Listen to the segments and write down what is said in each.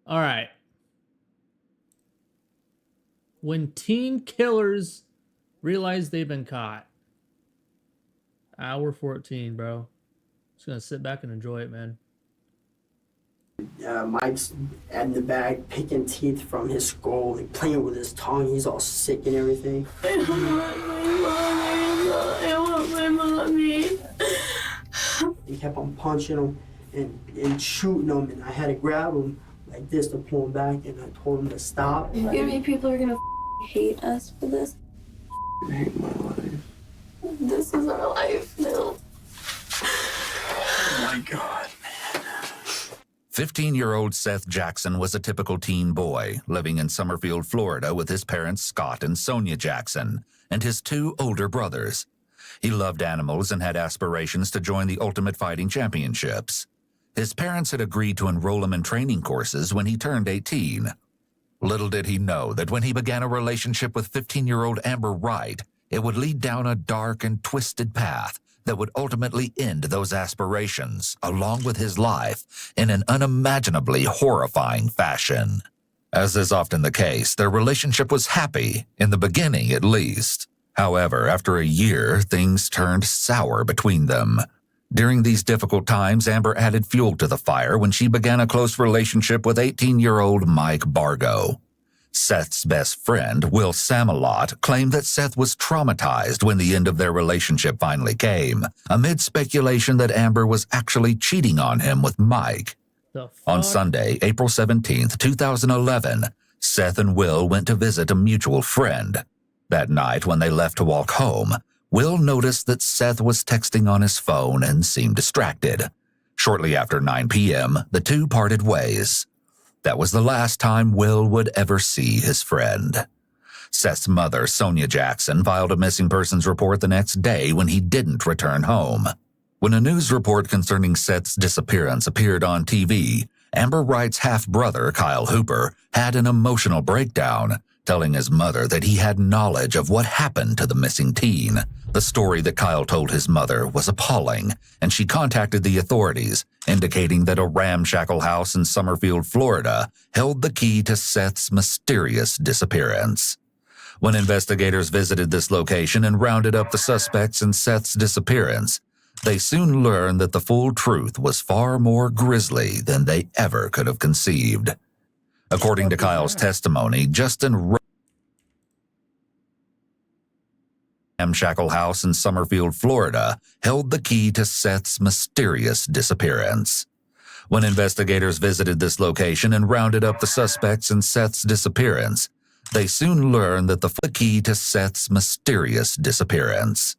All right. When teen killers realize they've been caught. Hour 14, bro. Just gonna sit back and enjoy it, man. Mike's in the bag picking teeth from his skull and playing with his tongue. He's all sick and everything. I want my mommy. He kept on punching him and shooting him, and I had to grab him like this to pull him back, and I told him to stop. You mean people are gonna hate us for this? I hate my life. This is our life now. Oh my God. 15-year-old Seth Jackson was a typical teen boy living in Summerfield, Florida with his parents Scott and Sonia Jackson and his two older brothers. He loved animals and had aspirations to join the Ultimate Fighting Championships. His parents had agreed to enroll him in training courses when he turned 18. Little did he know that when he began a relationship with 15-year-old Amber Wright, it would lead down a dark and twisted path that would ultimately end those aspirations, along with his life, in an unimaginably horrifying fashion. As is often the case, their relationship was happy, in the beginning at least. However, after a year, things turned sour between them. During these difficult times, Amber added fuel to the fire when she began a close relationship with 18-year-old Mike Bargo. Seth's best friend, Will Samalot, claimed that Seth was traumatized when the end of their relationship finally came, amid speculation that Amber was actually cheating on him with Mike. On Sunday, April 17, 2011, Seth and Will went to visit a mutual friend. That night, when they left to walk home, Will noticed that Seth was texting on his phone and seemed distracted. Shortly after 9 p.m., the two parted ways. That was the last time Will would ever see his friend. Seth's mother, Sonia Jackson, filed a missing persons report the next day when he didn't return home. When a news report concerning Seth's disappearance appeared on TV, Amber Wright's half-brother, Kyle Hooper, had an emotional breakdown, telling his mother that he had knowledge of what happened to the missing teen. The story that Kyle told his mother was appalling, and she contacted the authorities, indicating that a ramshackle house in Summerfield, Florida, held the key to Seth's mysterious disappearance. When investigators visited this location and rounded up the suspects in Seth's disappearance, they soon learned that the full truth was far more grisly than they ever could have conceived. According to Kyle's testimony, Justin ramshackle house in Summerfield, Florida, held the key to Seth's mysterious disappearance. When investigators visited this location and rounded up the suspects in Seth's disappearance, they soon learned that the key to Seth's mysterious disappearance.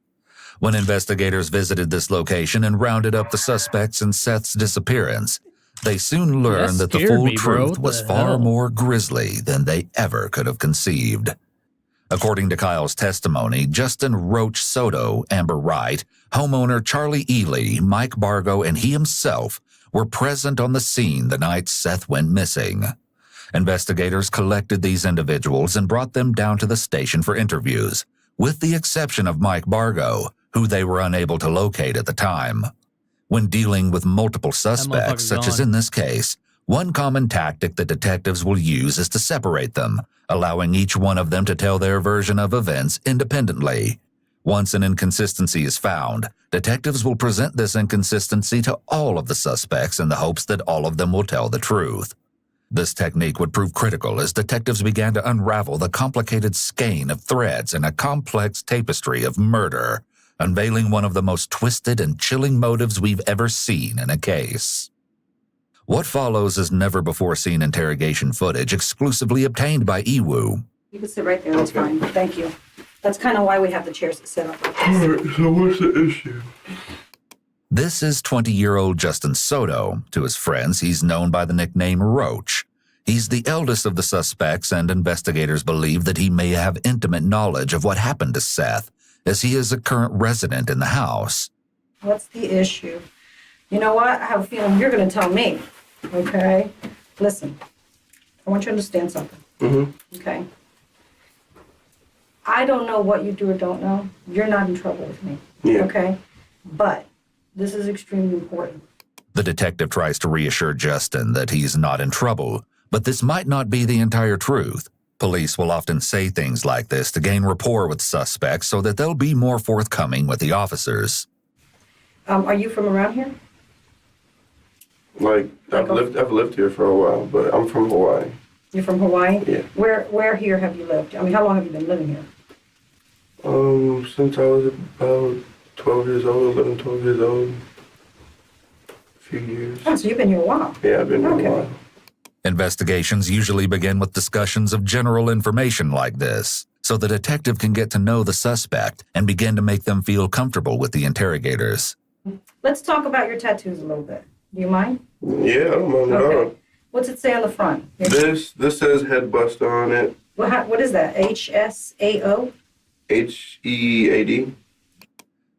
When investigators visited this location and rounded up the suspects in Seth's disappearance, they soon learned that the full truth was far more grisly than they ever could have conceived. According to Kyle's testimony, Justin Roach Soto, Amber Wright, homeowner Charlie Ely, Mike Bargo, and he himself were present on the scene the night Seth went missing. Investigators collected these individuals and brought them down to the station for interviews, with the exception of Mike Bargo, who they were unable to locate at the time. When dealing with multiple suspects, such as in this case, one common tactic that detectives will use is to separate them, allowing each one of them to tell their version of events independently. Once an inconsistency is found, detectives will present this inconsistency to all of the suspects in the hopes that all of them will tell the truth. This technique would prove critical as detectives began to unravel the complicated skein of threads in a complex tapestry of murder, unveiling one of the most twisted and chilling motives we've ever seen in a case. What follows is never-before-seen interrogation footage exclusively obtained by EWU. You can sit right there, that's fine. Thank you. That's kind of why we have the chairs to sit up. All right, so what's the issue? This is 20-year-old Justin Soto. To his friends, he's known by the nickname Roach. He's the eldest of the suspects, and investigators believe that he may have intimate knowledge of what happened to Seth, as he is a current resident in the house. What's the issue? You know what? I have a feeling you're going to tell me, okay? Listen, I want you to understand something, okay? I don't know what you do or don't know. You're not in trouble with me, okay? But this is extremely important. The detective tries to reassure Justin that he's not in trouble, But this might not be the entire truth. Police will often say things like this to gain rapport with suspects so that they'll be more forthcoming with the officers. Are you from around here? Like, I've lived here for a while, but I'm from Hawaii. You're from Hawaii? Yeah. Where here have you lived? I mean, how long have you been living here? Since I was about 12 years old, 11, 12 years old. A few years. Oh, so you've been here a while. Yeah, I've been here Okay. a while. Investigations usually begin with discussions of general information like this, so the detective can get to know the suspect and begin to make them feel comfortable with the interrogators. Let's talk about your tattoos a little bit. Do you mind? Yeah, I don't mind at all. Okay. What's it say on the front? This says head buster on it. What is that? HSAO? HEAD.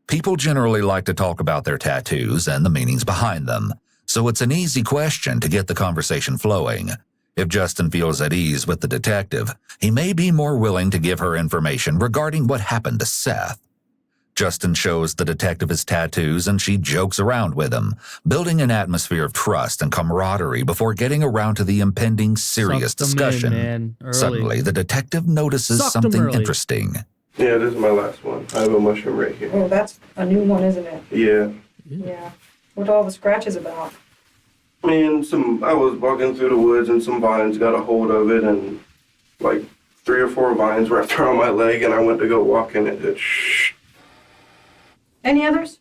People generally like to talk about their tattoos and the meanings behind them, so it's an easy question to get the conversation flowing. If Justin feels at ease with the detective, he may be more willing to give her information regarding what happened to Seth. Justin shows the detective his tattoos and she jokes around with him, building an atmosphere of trust and camaraderie before getting around to the impending serious Sucked 'em in, discussion. man, early. Suddenly, the detective notices Sucked 'em something early. interesting. Yeah, this is my last one. I have a mushroom right here. Oh, that's a new one, isn't it? Yeah. Yeah. What are all the scratches about? Man, I was walking through the woods and some vines got a hold of it, and like 3 or 4 vines wrapped around my leg, and I went to go walk in it. Any others?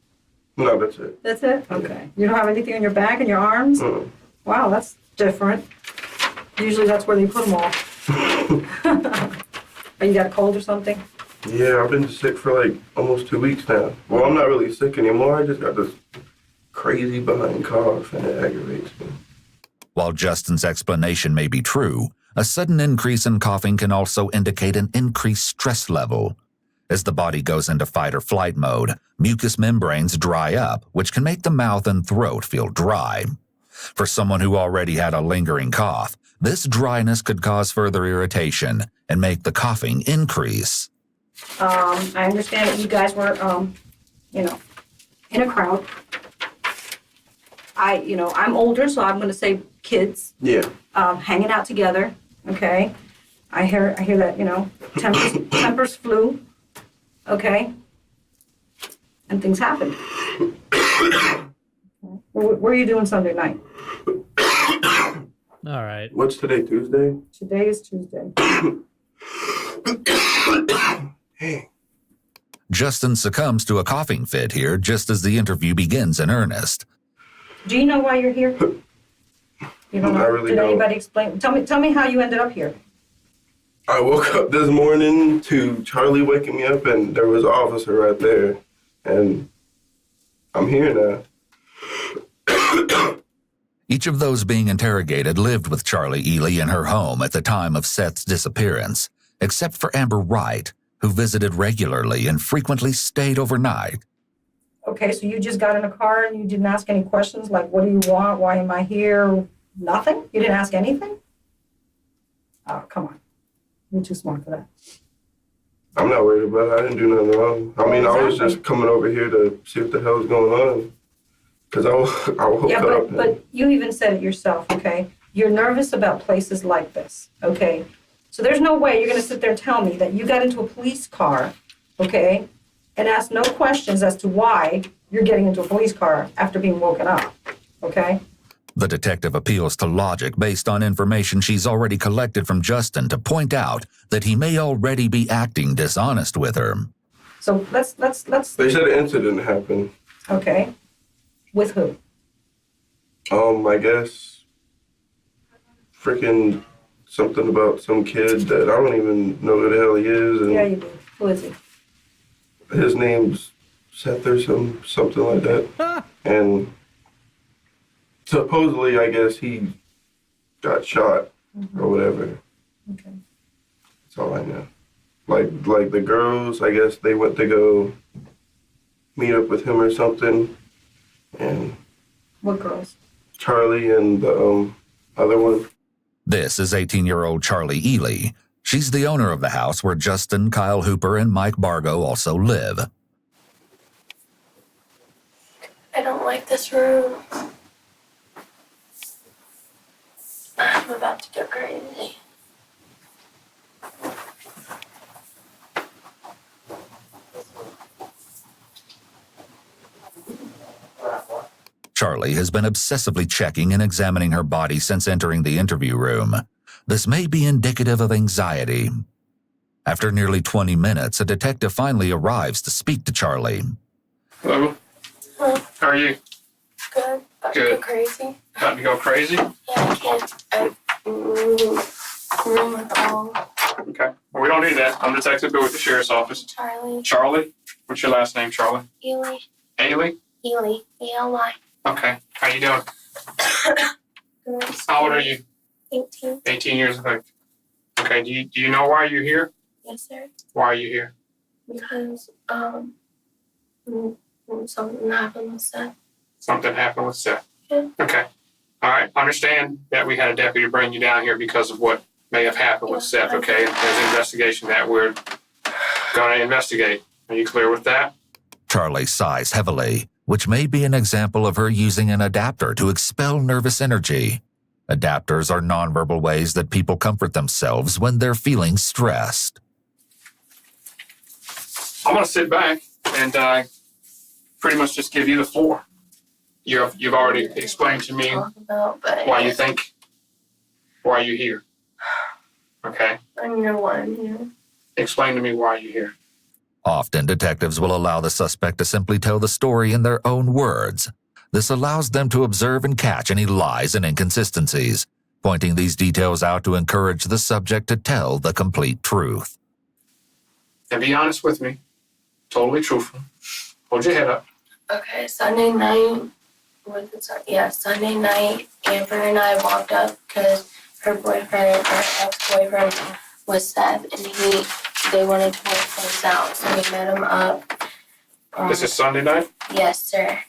No, that's it. That's it? Okay. You don't have anything on your back and your arms? Mm. Wow, that's different. Usually that's where they put them all. Oh, you got a cold or something? Yeah, I've been sick for like almost 2 weeks now. Well, I'm not really sick anymore. I just got this crazy behind cough, and it aggravates me. While Justin's explanation may be true, a sudden increase in coughing can also indicate an increased stress level. As the body goes into fight or flight mode, mucous membranes dry up, which can make the mouth and throat feel dry. For someone who already had a lingering cough, this dryness could cause further irritation and make the coughing increase. I understand that you guys were, in a crowd. I'm older, so I'm gonna say kids, Yeah. hanging out together, okay? I hear that, tempers flew, okay? And things happened. What were you doing Sunday night? All right. What's today, Tuesday? Today is Tuesday. Justin succumbs to a coughing fit here just as the interview begins in earnest. Do you know why you're here? You don't know? I really Did don't. anybody explain? Tell me how you ended up here. I woke up this morning to Charlie waking me up, and there was an officer right there, and I'm here now. Each of those being interrogated lived with Charlie Ely in her home at the time of Seth's disappearance, except for Amber Wright, who visited regularly and frequently stayed overnight. Okay, so you just got in a car and you didn't ask any questions like, what do you want? Why am I here? Nothing? You didn't ask anything? Oh, come on. You're too smart for that. I'm not worried about it. I didn't do nothing wrong. I mean, I was just coming over here to see what the hell's going on. Because I woke Yeah, up. but you even said it yourself, okay? You're nervous about places like this, okay? So there's no way you're going to sit there and tell me that you got into a police car, okay, and ask no questions as to why you're getting into a police car after being woken up, okay? The detective appeals to logic based on information she's already collected from Justin to point out that he may already be acting dishonest with her. So let's, They said an incident happened. okay. With who? I guess freaking something about some kid that I don't even know who the hell he is. And Yeah, you do. Who is he? his name's Seth or something like that. And supposedly, I guess he got shot or whatever. Okay. That's all I know. Like the girls, I guess they went to go meet up with him or something. And What girls? Charlie and the other one. This is 18-year-old Charlie Ely. She's the owner of the house where Justin, Kyle Hooper, and Mike Bargo also live. I don't like this room. I'm about to go crazy. Charlie has been obsessively checking and examining her body since entering the interview room. This may be indicative of anxiety. After nearly 20 minutes, a detective finally arrives to speak to Charlie. Hello. Huh? How are you? Good. About to Good. go crazy. About to go crazy? Yeah, I can't. Room with all Okay. Well, we don't need that. I'm Detective Bill with the Sheriff's Office. Charlie, Charlie? What's your last name, Charlie? Ely, Ailey? Ely, E-L-Y. Okay. How you doing? Good. How old are you? 18. 18 years of age. Okay. Do you know why you're here? Yes, sir. Why are you here? Because something happened with Seth. Something happened with Seth. Yeah. Okay. All right. Understand that we had a deputy bring you down here because of what may have happened with Yeah, Seth, okay? There's an investigation that we're going to investigate. Are you clear with that? Charlie sighs heavily, which may be an example of her using an adapter to expel nervous energy. Adapters are nonverbal ways that people comfort themselves when they're feeling stressed. I'm going to sit back and pretty much just give you the floor. You've already explained to me Talk about, but why you think, why you're here. Okay? I know why I'm here. Explain to me why you're here. Often, detectives will allow the suspect to simply tell the story in their own words. This allows them to observe and catch any lies and inconsistencies, pointing these details out to encourage the subject to tell the complete truth. And be honest with me. Totally truthful. Hold your head up. Okay, Sunday night. Sunday night, Amber and I walked up because her boyfriend, her ex-boyfriend, was Seth, and they wanted to work things out. So we met him up. This is Sunday night? Yes, sir.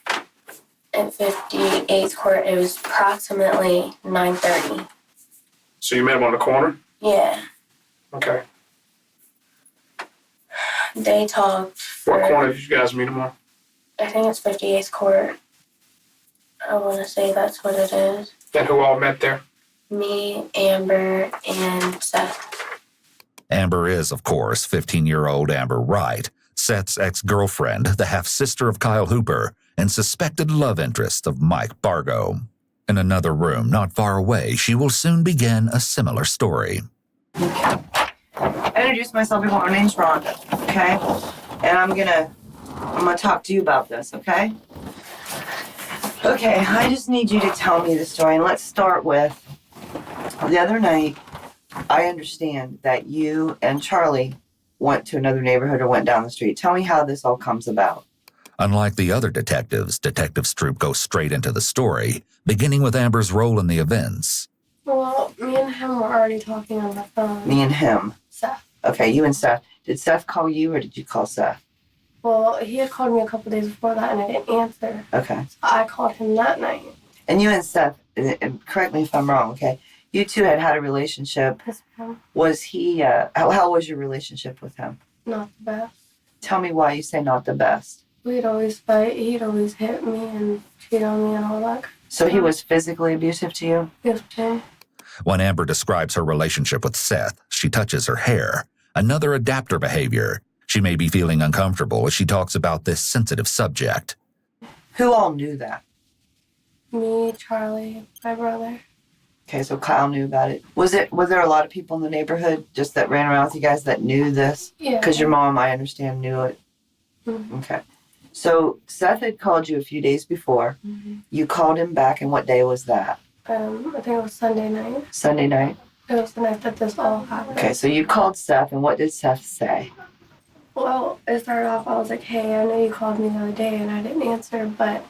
At 58th Court, it was approximately 9:30. So you met him on the corner? Yeah, Okay. they talked. What corner did you guys meet him on? I think it's 58th Court. I want to say that's what it is. And who all met there? Me, Amber, and Seth. Amber is, of course, 15-year-old Amber Wright, Seth's ex-girlfriend, the half-sister of Kyle Hooper, and suspected love interest of Mike Bargo. In another room not far away, she will soon begin a similar story. I introduced myself before. My name's Rhonda, okay? And I'm gonna talk to you about this, okay? Okay, I just need you to tell me the story, and let's start with the other night. I understand that you and Charlie went to another neighborhood or went down the street. Tell me how this all comes about. Unlike the other detectives, Detective Stroop goes straight into the story, beginning with Amber's role in the events. Well, me and him were already talking on the phone. Me and him. Seth. Okay, you and Seth. Did Seth call you or did you call Seth? Well, he had called me a couple days before that, and I didn't answer. Okay. So I called him that night. And you and Seth, and correct me if I'm wrong, okay? You two had a relationship. Yes, ma'am. Was he, how was your relationship with him? Not the best. Tell me why you say not the best. We'd always fight. He'd always hit me and cheat on me and all that. So he was physically abusive to you? Yes, ma'am. When Amber describes her relationship with Seth, she touches her hair, another adapter behavior. She may be feeling uncomfortable as she talks about this sensitive subject. Who all knew that? Me, Charlie, my brother. Okay, so Kyle knew about it. Was there a lot of people in the neighborhood just that ran around with you guys that knew this? Yeah. Because your mom, I understand, knew it. Mhm. Okay. So Seth had called you a few days before. Mm-hmm. You called him back, and what day was that? I think it was Sunday night. Sunday night? It was the night that this all happened. Okay, so you called Seth, and what did Seth say? Well, it started off, I was like, hey, I know you called me the other day and I didn't answer, but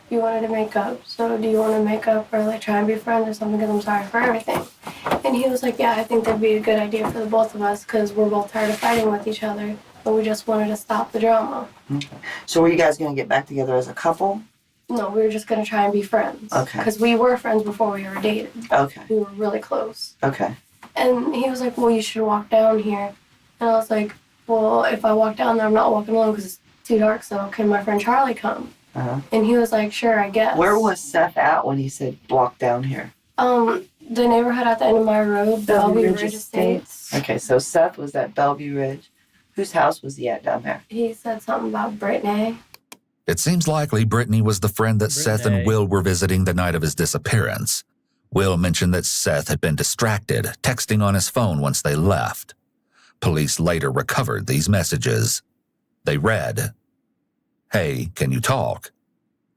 you wanted to make up. So do you want to make up or like try and be friends or something because I'm sorry for everything? And he was like, yeah, I think that'd be a good idea for the both of us because we're both tired of fighting with each other. But we just wanted to stop the drama. Okay. So were you guys going to get back together as a couple? No, we were just going to try and be friends. Okay. Because we were friends before we were dating. Okay. We were really close. Okay. And he was like, well, you should walk down here. And I was like, well, if I walk down there, I'm not walking alone because it's too dark, so can my friend Charlie come? Uh-huh. And he was like, sure, I guess. Where was Seth at when he said walk down here? The neighborhood at the end of my road, Bellevue Ridge Estates. Okay, so Seth was at Bellevue Ridge. Whose house was he at down there? He said something about Brittany. It seems likely Brittany was the friend that Seth and Brittany. Will were visiting the night of his disappearance. Will mentioned that Seth had been distracted, texting on his phone once they left. Police later recovered these messages. They read, "Hey, can you talk?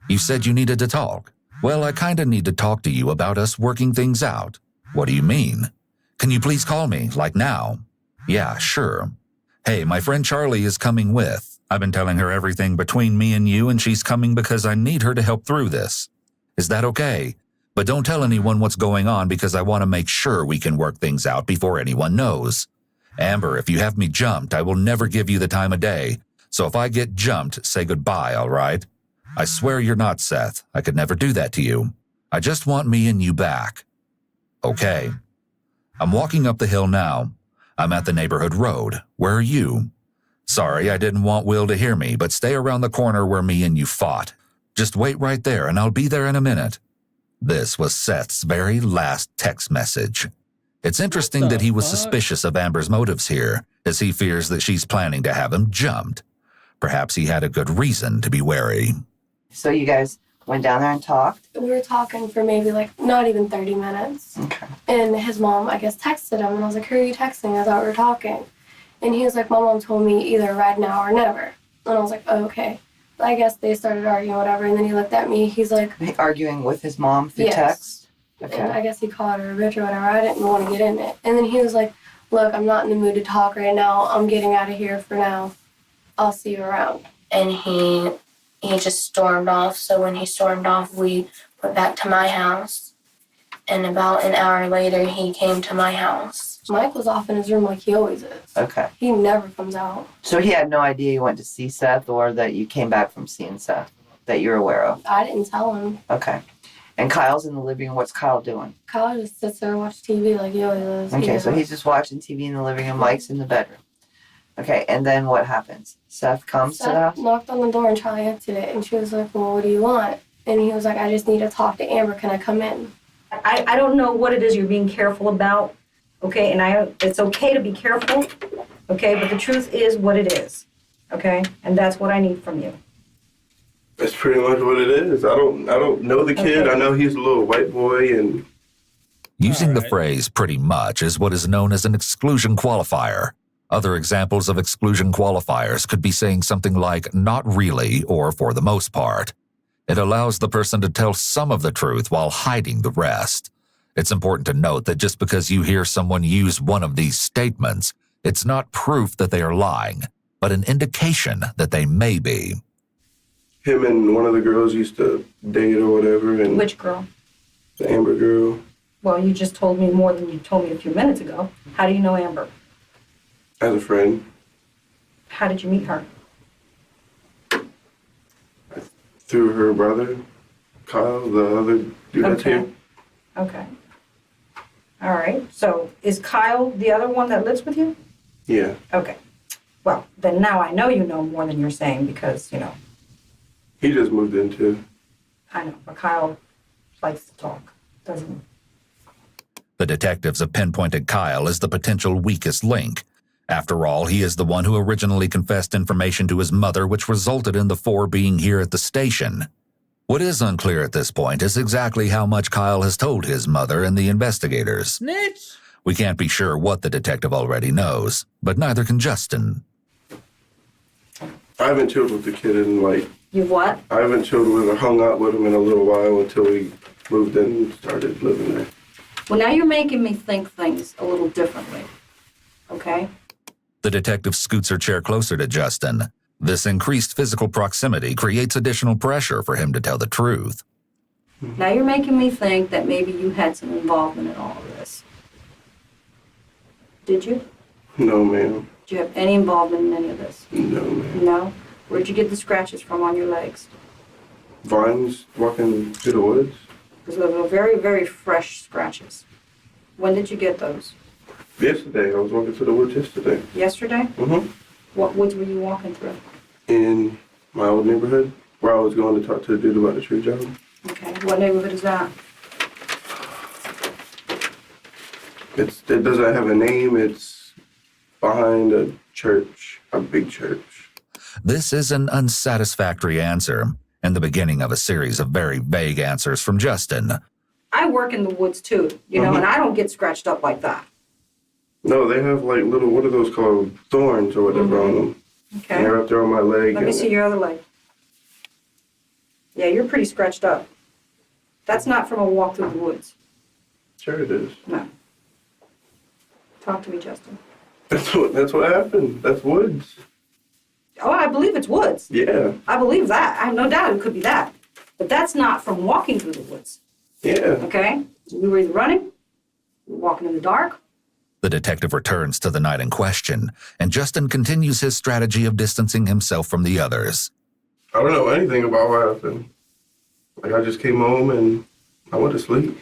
You said you needed to talk. Well, I kinda need to talk to you about us working things out. What do you mean? Can you please call me, like now? Yeah, sure. Hey, my friend Charlie is coming with. I've been telling her everything between me and you, and she's coming because I need her to help through this. Is that okay? But don't tell anyone what's going on because I want to make sure we can work things out before anyone knows. Amber, if you have me jumped, I will never give you the time of day. So if I get jumped, say goodbye, all right? I swear you're not Seth. I could never do that to you. I just want me and you back. Okay. I'm walking up the hill now. I'm at the neighborhood road. Where are you? Sorry, I didn't want Will to hear me, but stay around the corner where me and you fought. Just wait right there and I'll be there in a minute." This was Seth's very last text message. It's interesting What the that he was fuck? suspicious of Amber's motives here, as he fears that she's planning to have him jumped. Perhaps he had a good reason to be wary. So you guys went down there and talked? We were talking for maybe like not even 30 minutes. Okay. And his mom, I guess, texted him. And I was like, who are you texting? I thought we were talking. And he was like, my mom told me either right now or never. And I was like, oh, okay. I guess they started arguing, whatever. And then he looked at me. He's like, Arguing with his mom through Yes. text? and Okay. I guess he called her a bitch or whatever. I didn't want to get in it. And then he was like, look, I'm not in the mood to talk right now. I'm getting out of here for now. I'll see you around. And he just stormed off. So when he stormed off, we went back to my house. And about an hour later, he came to my house. Mike was off in his room like he always is. Okay. He never comes out. So he had no idea you went to see Seth or that you came back from seeing Seth that you're aware of? I didn't tell him. Okay. And Kyle's in the living room. What's Kyle doing? Kyle just sits there and watches TV like he always is. Okay, so he's just watching TV in the living room. Mike's in the bedroom. Okay, and then what happens? Seth comes to the Seth house? knocked on the door and Charlie answered it. And she was like, well, what do you want? And he was like, I just need to talk to Amber. Can I come in? I don't know what it is you're being careful about, okay? And it's okay to be careful, okay? But the truth is what it is, okay? And that's what I need from you. That's pretty much what it is. I don't know the kid. Okay. I know he's a little white boy, and Using the Alright. phrase pretty much is what is known as an exclusion qualifier. Other examples of exclusion qualifiers could be saying something like not really or for the most part. It allows the person to tell some of the truth while hiding the rest. It's important to note that just because you hear someone use one of these statements, it's not proof that they are lying, but an indication that they may be. him and one of the girls used to date or whatever, and Which girl? the Amber girl. Well, you just told me more than you told me a few minutes ago. How do you know Amber? As a friend, How did you meet her? through her brother, Kyle, the other dude that's here. Okay. All right. So is Kyle the other one that lives with you? Yeah. Okay. Well, then now I know you know more than you're saying because, you know, He just moved in too. I know, but Kyle likes to talk, doesn't he? The detectives have pinpointed Kyle as the potential weakest link. After all, he is the one who originally confessed information to his mother, which resulted in the four being here at the station. What is unclear at this point is exactly how much Kyle has told his mother and the investigators. Snitch! We can't be sure what the detective already knows, but neither can Justin. I haven't chilled with the kid in You've what? I haven't chilled with or hung out with him in a little while until we moved in and started living there. Well, now you're making me think things a little differently. Okay? The detective scoots her chair closer to Justin. This increased physical proximity creates additional pressure for him to tell the truth. Now you're making me think that maybe you had some involvement in all of this. Did you? No, ma'am. Did you have any involvement in any of this? No, ma'am. No? Where'd you get the scratches from on your legs? Vines walking through the woods. Because those were very, very fresh scratches. When did you get those? Yesterday, I was walking through the woods yesterday. Yesterday? Mm-hmm. What woods were you walking through? In my old neighborhood, where I was going to talk to the dude about the tree job. Okay. What neighborhood is that? It doesn't have a name. It's behind a church, a big church. This is an unsatisfactory answer and the beginning of a series of very vague answers from Justin. I work in the woods too, you know, and I don't get scratched up like that. No, they have like little, what are those called? Thorns or whatever on them. And Okay. they're up there on my leg. Let me see your other leg. Yeah, you're pretty scratched up. That's not from a walk through the woods. Sure it is. No. Talk to me, Justin. That's what happened. That's woods. Oh, I believe it's woods. Yeah, I believe that. I have no doubt it could be that. But that's not from walking through the woods, yeah. okay? We were either running, we were walking in the dark. The detective returns to the night in question, and Justin continues his strategy of distancing himself from the others. I don't know anything about what happened. Like, I just came home and I went to sleep.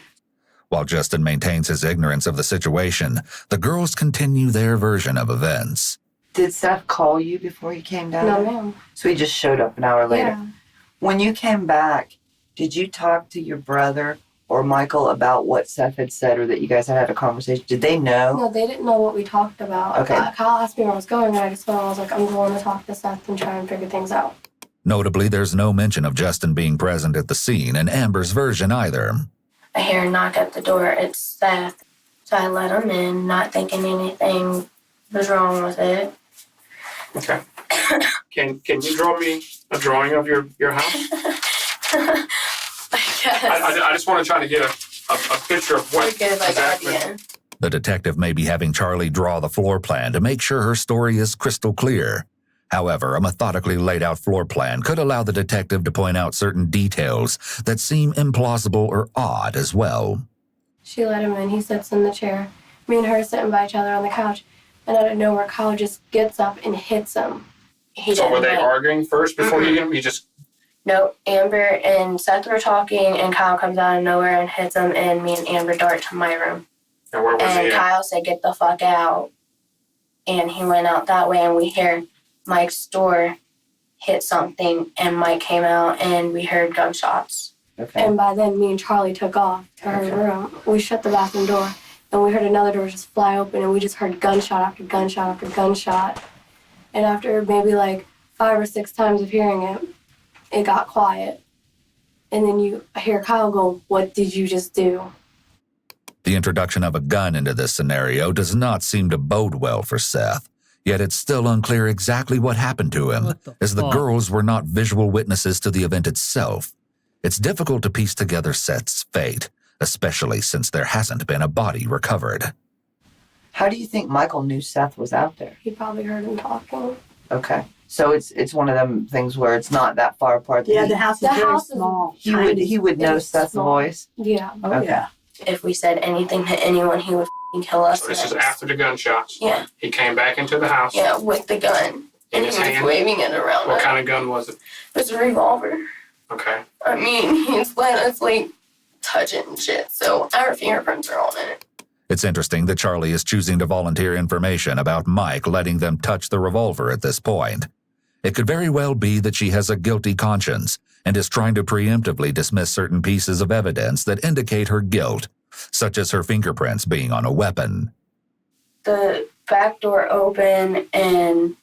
While Justin maintains his ignorance of the situation, the girls continue their version of events. Did Seth call you before he came down? No, there? ma'am. So he just showed up an hour later. Yeah. When you came back, did you talk to your brother or Michael about what Seth had said, or that you guys had a conversation? Did they know? No, they didn't know what we talked about. Okay. Kyle asked me where I was going, and I just told him, I was like, I'm going to talk to Seth and try and figure things out. Notably, there's no mention of Justin being present at the scene in Amber's version either. I hear a knock at the door. It's Seth. So I let him in, not thinking anything was wrong with it. Okay. Can you draw me a drawing of your house? I guess. I just want to try to get a picture of what Good, like, exactly. idea. The detective may be having Charlie draw the floor plan to make sure her story is crystal clear. However, a methodically laid out floor plan could allow the detective to point out certain details that seem implausible or odd as well. She let him in. He sits in the chair. Me and her are sitting by each other on the couch. And out of nowhere, Kyle just gets up and hits him. He So didn't were they like- arguing first before you hit him? You just No, Amber and Seth were talking, and Kyle comes out of nowhere and hits him, and me and Amber dart to my room. and where was And he at? Kyle said, "Get the fuck out." And he went out that way, and we heard Mike's door hit something, and Mike came out, and we heard gunshots. Okay. And by then, me and Charlie took off to her room. We shut the bathroom door, and we heard another door just fly open, and we just heard gunshot after gunshot after gunshot. And after maybe like 5 or 6 times of hearing it, it got quiet. And then you hear Kyle go, "What did you just do?" The introduction of a gun into this scenario does not seem to bode well for Seth, yet it's still unclear exactly what happened to him, What the as the fuck? girls were not visual witnesses to the event itself. It's difficult to piece together Seth's fate, especially since there hasn't been a body recovered. How do you think Michael knew Seth was out there? He probably heard him talking. Okay. So it's one of them things where it's not that far apart. that Yeah, he- the house is The very house is small. he would know It's Seth's small. voice. Yeah. Oh, Okay. yeah. If we said anything to anyone, he would f***ing kill us. So this is after the gunshots. Yeah, He came back into the house. yeah, with the gun. In And his he was hand? waving it around. What us. kind of gun was it? It was a revolver. Okay. I mean, he's letting us, like, touch it and shit, so our fingerprints are on it. It's interesting that Charlie is choosing to volunteer information about Mike letting them touch the revolver at this point. It could very well be that she has a guilty conscience and is trying to preemptively dismiss certain pieces of evidence that indicate her guilt, such as her fingerprints being on a weapon. The back door open and,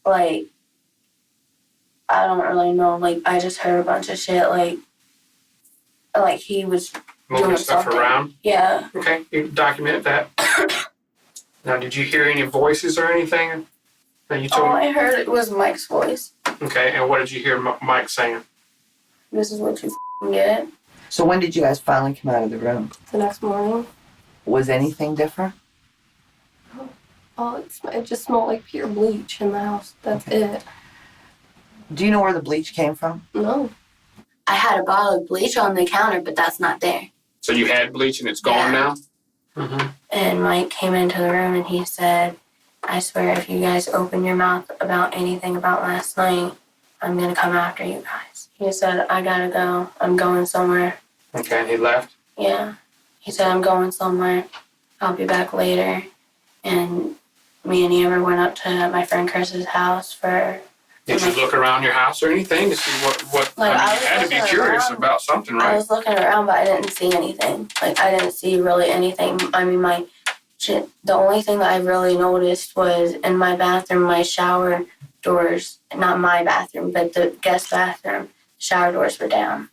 like, I don't really know, like, I just heard a bunch of shit, like he was Moving doing stuff something. around. Yeah. Okay. You documented that. Now, did you hear any voices or anything that you All told? I heard it was Mike's voice. Okay. And what did you hear Mike saying? This is what you f***ing get. So when did you guys finally come out of the room? The next morning, Was anything different? it just smelled like pure bleach in the house. That's it. Do you know where the bleach came from? No. I had a bottle of bleach on the counter, but that's not there. So you had bleach and it's gone Yeah. now? Mm-hmm. And Mike came into the room and he said, "I swear if you guys open your mouth about anything about last night, I'm going to come after you guys." He said, "I gotta go. I'm going somewhere." Okay. And he left? Yeah. He said, "I'm going somewhere. I'll be back later." And me and Amber went up to my friend Chris's house for Did you look around your house or anything to see what Like, I I mean, was you had to be looking curious around. about something, I right? was looking around, but I didn't see anything. Like, I didn't see really anything. I mean, the only thing that I really noticed was in my bathroom, my shower doors, not my bathroom, but the guest bathroom, shower doors were down.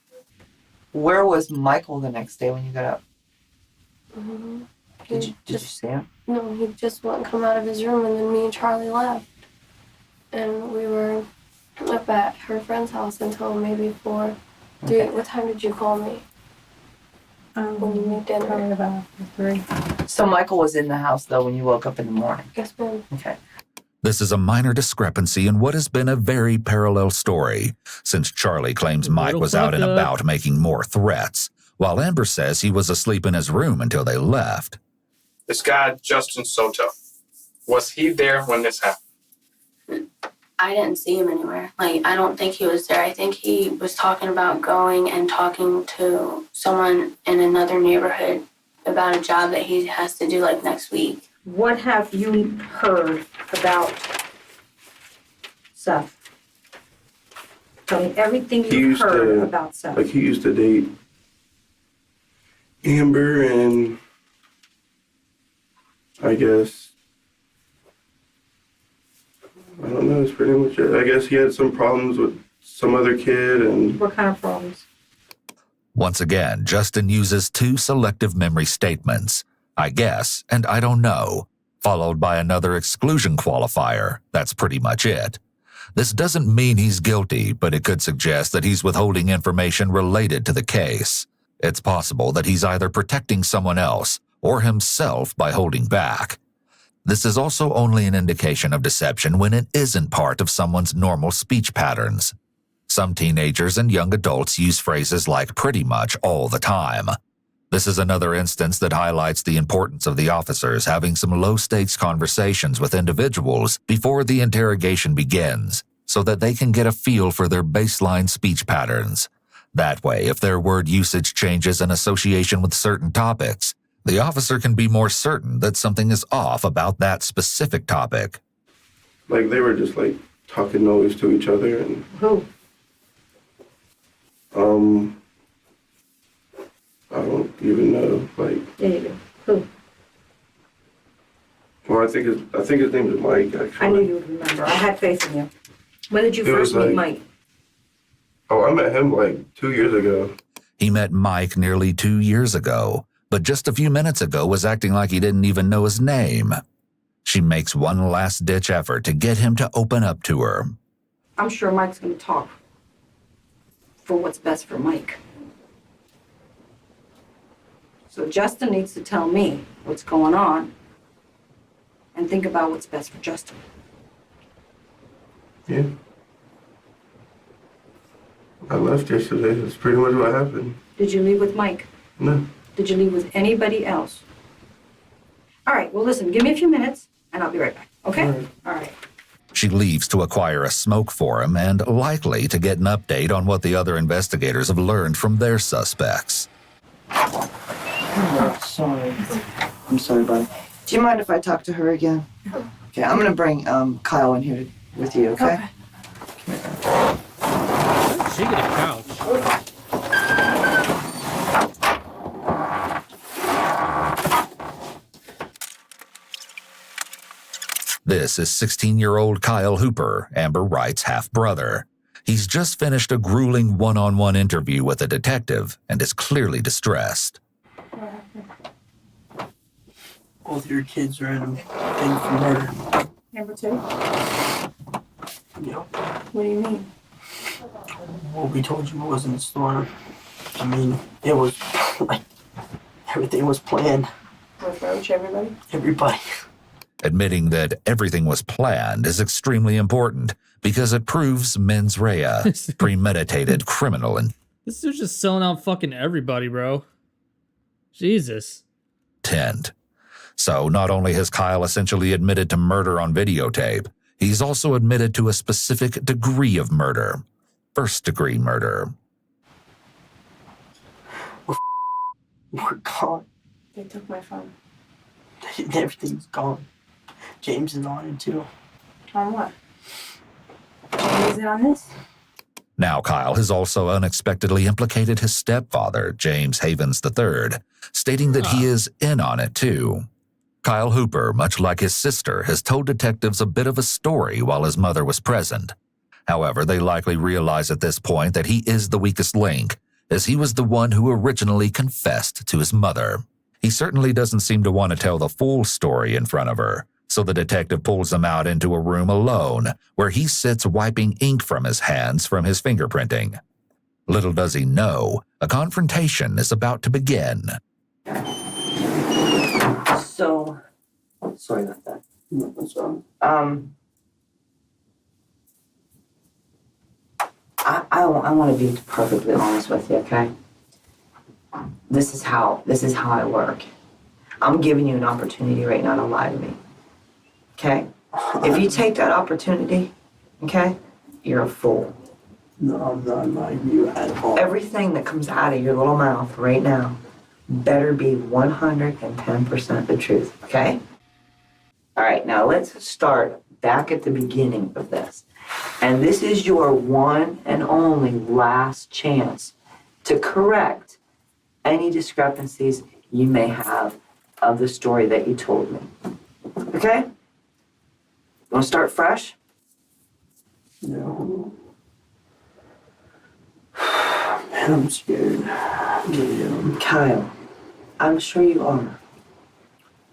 Where was Michael the next day when you got up? He Did you see him? No, he just wouldn't come out of his room, and then me and Charlie left. And we were up at her friend's house until maybe 4, 3. Okay. What time did you call me? When you made dinner? Probably about 3. So Michael was in the house though when you woke up in the morning. Yes, ma'am. Okay. This is a minor discrepancy in what has been a very parallel story, since Charlie claims Mike Little was out and fucked up. about making more threats, while Amber says he was asleep in his room until they left. This guy, Justin Soto, was he there when this happened? I didn't see him anywhere. Like, I don't think he was there. I think he was talking about going and talking to someone in another neighborhood about a job that he has to do, like, next week. What have you heard about Seth? Tell me everything He you've used heard to- about Seth. Like he used to date Amber, and I guess I don't know. That's pretty much it. I guess he had some problems with some other kid, and What kind of problems? Once again, Justin uses two selective memory statements, I guess and I don't know, followed by another exclusion qualifier. That's pretty much it. This doesn't mean he's guilty, but it could suggest that he's withholding information related to the case. It's possible that he's either protecting someone else or himself by holding back. This is also only an indication of deception when it isn't part of someone's normal speech patterns. Some teenagers and young adults use phrases like pretty much all the time. This is another instance that highlights the importance of the officers having some low-stakes conversations with individuals before the interrogation begins, so that they can get a feel for their baseline speech patterns. That way, if their word usage changes in association with certain topics, the officer can be more certain that something is off about that specific topic. like they were just like talking noise to each other, and Who? I don't even know. Like, Yeah, you do. Who? well, I think his name is Mike. Actually, I knew you would remember. I had faith in you. When did you It was first meet like- Mike? Oh, I met him like 2 years ago. He met Mike nearly 2 years ago, but just a few minutes ago was acting like he didn't even know his name. She makes one last-ditch effort to get him to open up to her. I'm sure Mike's going to talk for what's best for Mike. So Justin needs to tell me what's going on and think about what's best for Justin. Yeah. I left yesterday. That's pretty much what happened. Did you leave with Mike? No. Did you leave with anybody else? All right, well, listen, give me a few minutes and I'll be right back, okay? All right. All right. She leaves to acquire a smoke for him and likely to get an update on what the other investigators have learned from their suspects. Oh, sorry. I'm sorry, buddy. Do you mind if I talk to her again? Okay, I'm gonna bring Kyle in here with you, okay? She get a couch. This is 16-year-old Kyle Hooper, Amber Wright's half-brother. He's just finished a grueling one-on-one interview with a detective and is clearly distressed. Both your kids are in a thing for murder. Number 2? You know, What do you mean? what we told you was in the store. I mean, it was like everything was planned. Approach everybody? Everybody. Admitting that everything was planned is extremely important because it proves mens rea, premeditated criminal This dude's just selling out fucking everybody, bro. Jesus. intent. So not only has Kyle essentially admitted to murder on videotape, he's also admitted to a specific degree of murder. First-degree murder. We're gone. They took my phone. Everything's gone. James is on it too. On what? James Is it on this? Now Kyle has also unexpectedly implicated his stepfather, James Havens III, stating that he is in on it too. Kyle Hooper, much like his sister, has told detectives a bit of a story while his mother was present. However, they likely realize at this point that he is the weakest link, as he was the one who originally confessed to his mother. He certainly doesn't seem to want to tell the full story in front of her, so the detective pulls him out into a room alone, where he sits wiping ink from his hands from his fingerprinting. Little does he know, a confrontation is about to begin. So, sorry about that. What's wrong? I want to be perfectly honest with you, okay? This is how I work. I'm giving you an opportunity right now to lie to me. Okay? If you take that opportunity, okay, you're a fool. No, I'm not lying to you at all. Everything that comes out of your little mouth right now better be 110% the truth, okay? All right, now let's start back at the beginning of this. And this is your one and only last chance to correct any discrepancies you may have of the story that you told me. Okay? Want to start fresh? No. Man, I'm scared. Yeah. Kyle, I'm sure you are.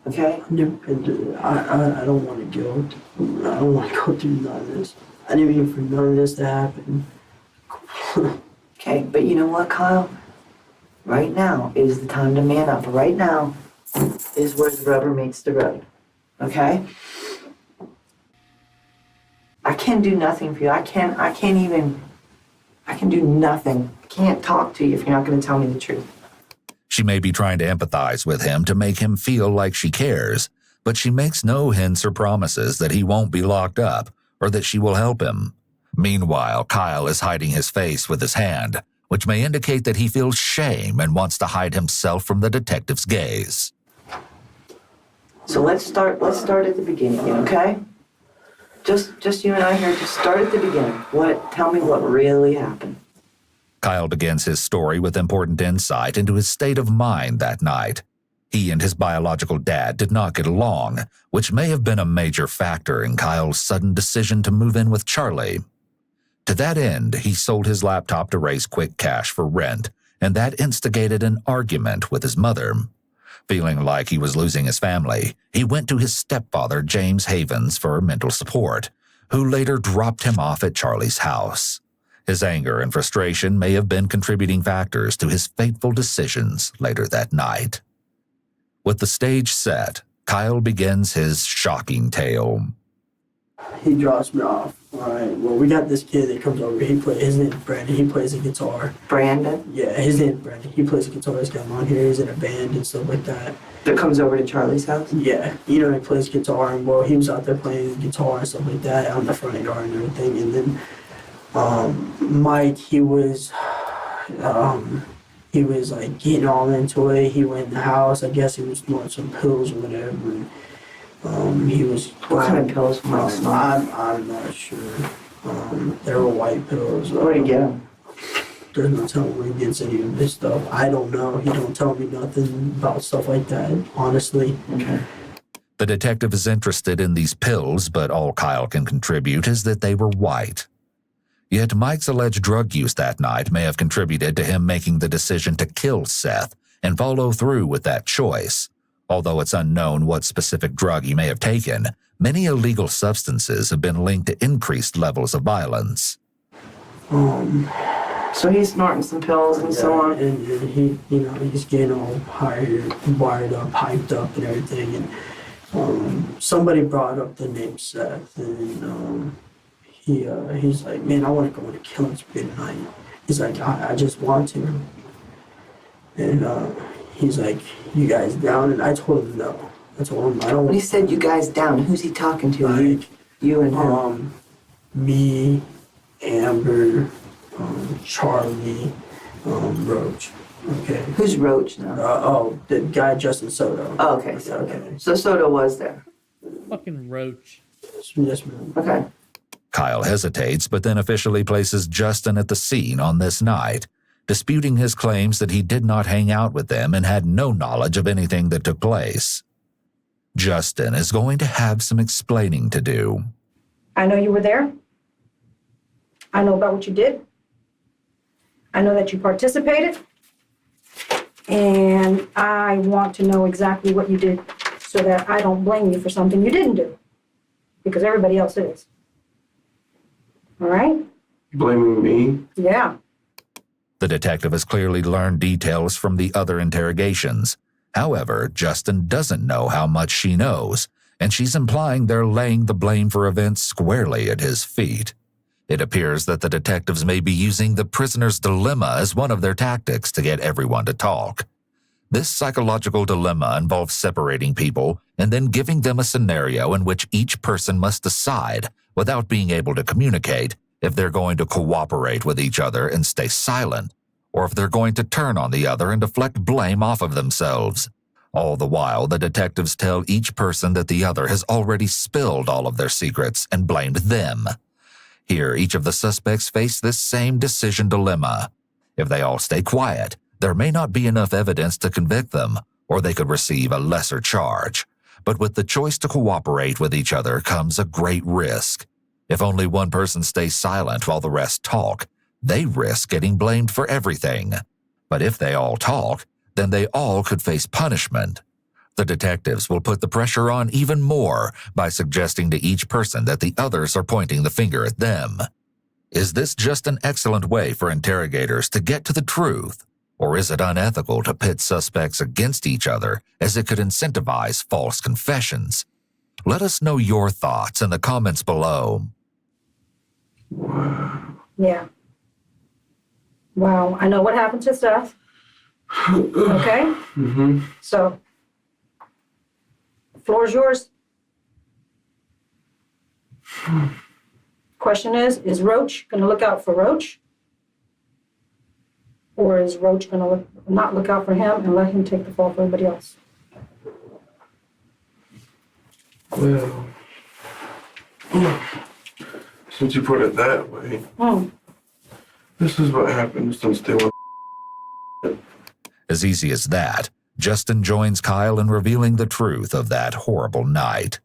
Okay? I don't want to guilt. I don't want to go through none of this. I didn't mean for none of this to happen. Okay, but you know what, Kyle? Right now is the time to man up. Right now is where the rubber meets the road. Okay? I can't do nothing for you. I can do nothing. I can't talk to you if you're not going to tell me the truth. She may be trying to empathize with him to make him feel like she cares, but she makes no hints or promises that he won't be locked up or that she will help him. Meanwhile, Kyle is hiding his face with his hand, which may indicate that he feels shame and wants to hide himself from the detective's gaze. So let's start at the beginning, okay? Just you and I here, just start at the beginning. Tell me what really happened. Kyle begins his story with important insight into his state of mind that night. He and his biological dad did not get along, which may have been a major factor in Kyle's sudden decision to move in with Charlie. To that end, he sold his laptop to raise quick cash for rent, and that instigated an argument with his mother. Feeling like he was losing his family, he went to his stepfather, James Havens, for mental support, who later dropped him off at Charlie's house. His anger and frustration may have been contributing factors to his fateful decisions later that night. With the stage set, Kyle begins his shocking tale. He drops me off. All right. Well, we got this kid that comes over. His name's Brandon. He plays the guitar. Brandon? Yeah, his name's Brandon. He plays the guitar. He's got long hair. He's in a band and stuff like that. That comes over to Charlie's house? Yeah. He plays guitar. And, well, he was out there playing the guitar and stuff like that out in the front yard and everything. And then Mike, he was like getting all into it. He went in the house. I guess he was snorting some pills or whatever. And he was. What kind of pills was Mike snorting? I'm not sure. They were white pills. Where'd he get them? There's no telling where he gets any of this stuff. I don't know. He don't tell me nothing about stuff like that, honestly. Okay. The detective is interested in these pills, but all Kyle can contribute is that they were white. Yet Mike's alleged drug use that night may have contributed to him making the decision to kill Seth and follow through with that choice. Although it's unknown what specific drug he may have taken, many illegal substances have been linked to increased levels of violence. So he's snorting some pills and so on. And he, he's getting all hired, wired up, hyped up and everything. And somebody brought up the name Seth, and he's like, man, I want to go on a killing spree tonight. He's like, I just want to. And he's like, you guys down? And I told him no. I told him I don't. When he said you guys down, who's he talking to? Like, you and him? Me, Amber, Charlie, Roach. Okay. Who's Roach now? The guy Justin Soto. Oh, okay. So Soto was there. Fucking roach. Yes, ma'am. Okay. Kyle hesitates, but then officially places Justin at the scene on this night, disputing his claims that he did not hang out with them and had no knowledge of anything that took place. Justin is going to have some explaining to do. I know you were there. I know about what you did. I know that you participated. And I want to know exactly what you did so that I don't blame you for something you didn't do. Because everybody else is. All right? You blaming me? Yeah. The detective has clearly learned details from the other interrogations. However, Justin doesn't know how much she knows, and she's implying they're laying the blame for events squarely at his feet. It appears that the detectives may be using the prisoner's dilemma as one of their tactics to get everyone to talk. This psychological dilemma involves separating people and then giving them a scenario in which each person must decide, without being able to communicate, if they're going to cooperate with each other and stay silent, or if they're going to turn on the other and deflect blame off of themselves. All the while, the detectives tell each person that the other has already spilled all of their secrets and blamed them. Here, each of the suspects face this same decision dilemma. If they all stay quiet, there may not be enough evidence to convict them, or they could receive a lesser charge. But with the choice to cooperate with each other comes a great risk. If only one person stays silent while the rest talk, they risk getting blamed for everything. But if they all talk, then they all could face punishment. The detectives will put the pressure on even more by suggesting to each person that the others are pointing the finger at them. Is this just an excellent way for interrogators to get to the truth? Or is it unethical to pit suspects against each other as it could incentivize false confessions? Let us know your thoughts in the comments below. Yeah. Wow. I know what happened to Seth. Okay? Mm-hmm. So, floor is yours. Question is Roach going to look out for Roach? Or is Roach going to not look out for him and let him take the fall for everybody else? Well, since you put it that way, this is what happens since they were. As easy as that, Justin joins Kyle in revealing the truth of that horrible night.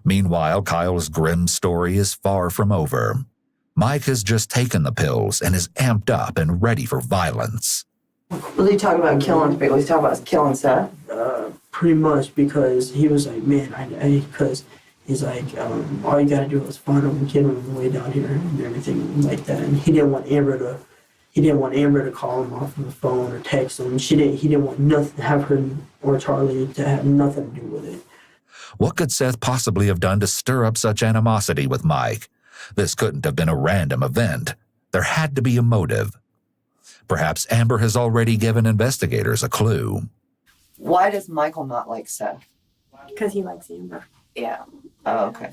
Meanwhile, Kyle's grim story is far from over. Mike has just taken the pills and is amped up and ready for violence. Was he talking about killing people? Was he talking about killing Seth? Pretty much, because he was like, man, because he's like, all you gotta do is find him and get him on the way down here and everything like that. And he didn't want Amber to call him off on the phone or text him. He didn't want nothing to have her or Charlie to have nothing to do with it. What could Seth possibly have done to stir up such animosity with Mike? This couldn't have been a random event. There had to be a motive. Perhaps Amber has already given investigators a clue. Why does Michael not like Seth? Because he likes Amber. Yeah. Oh, okay.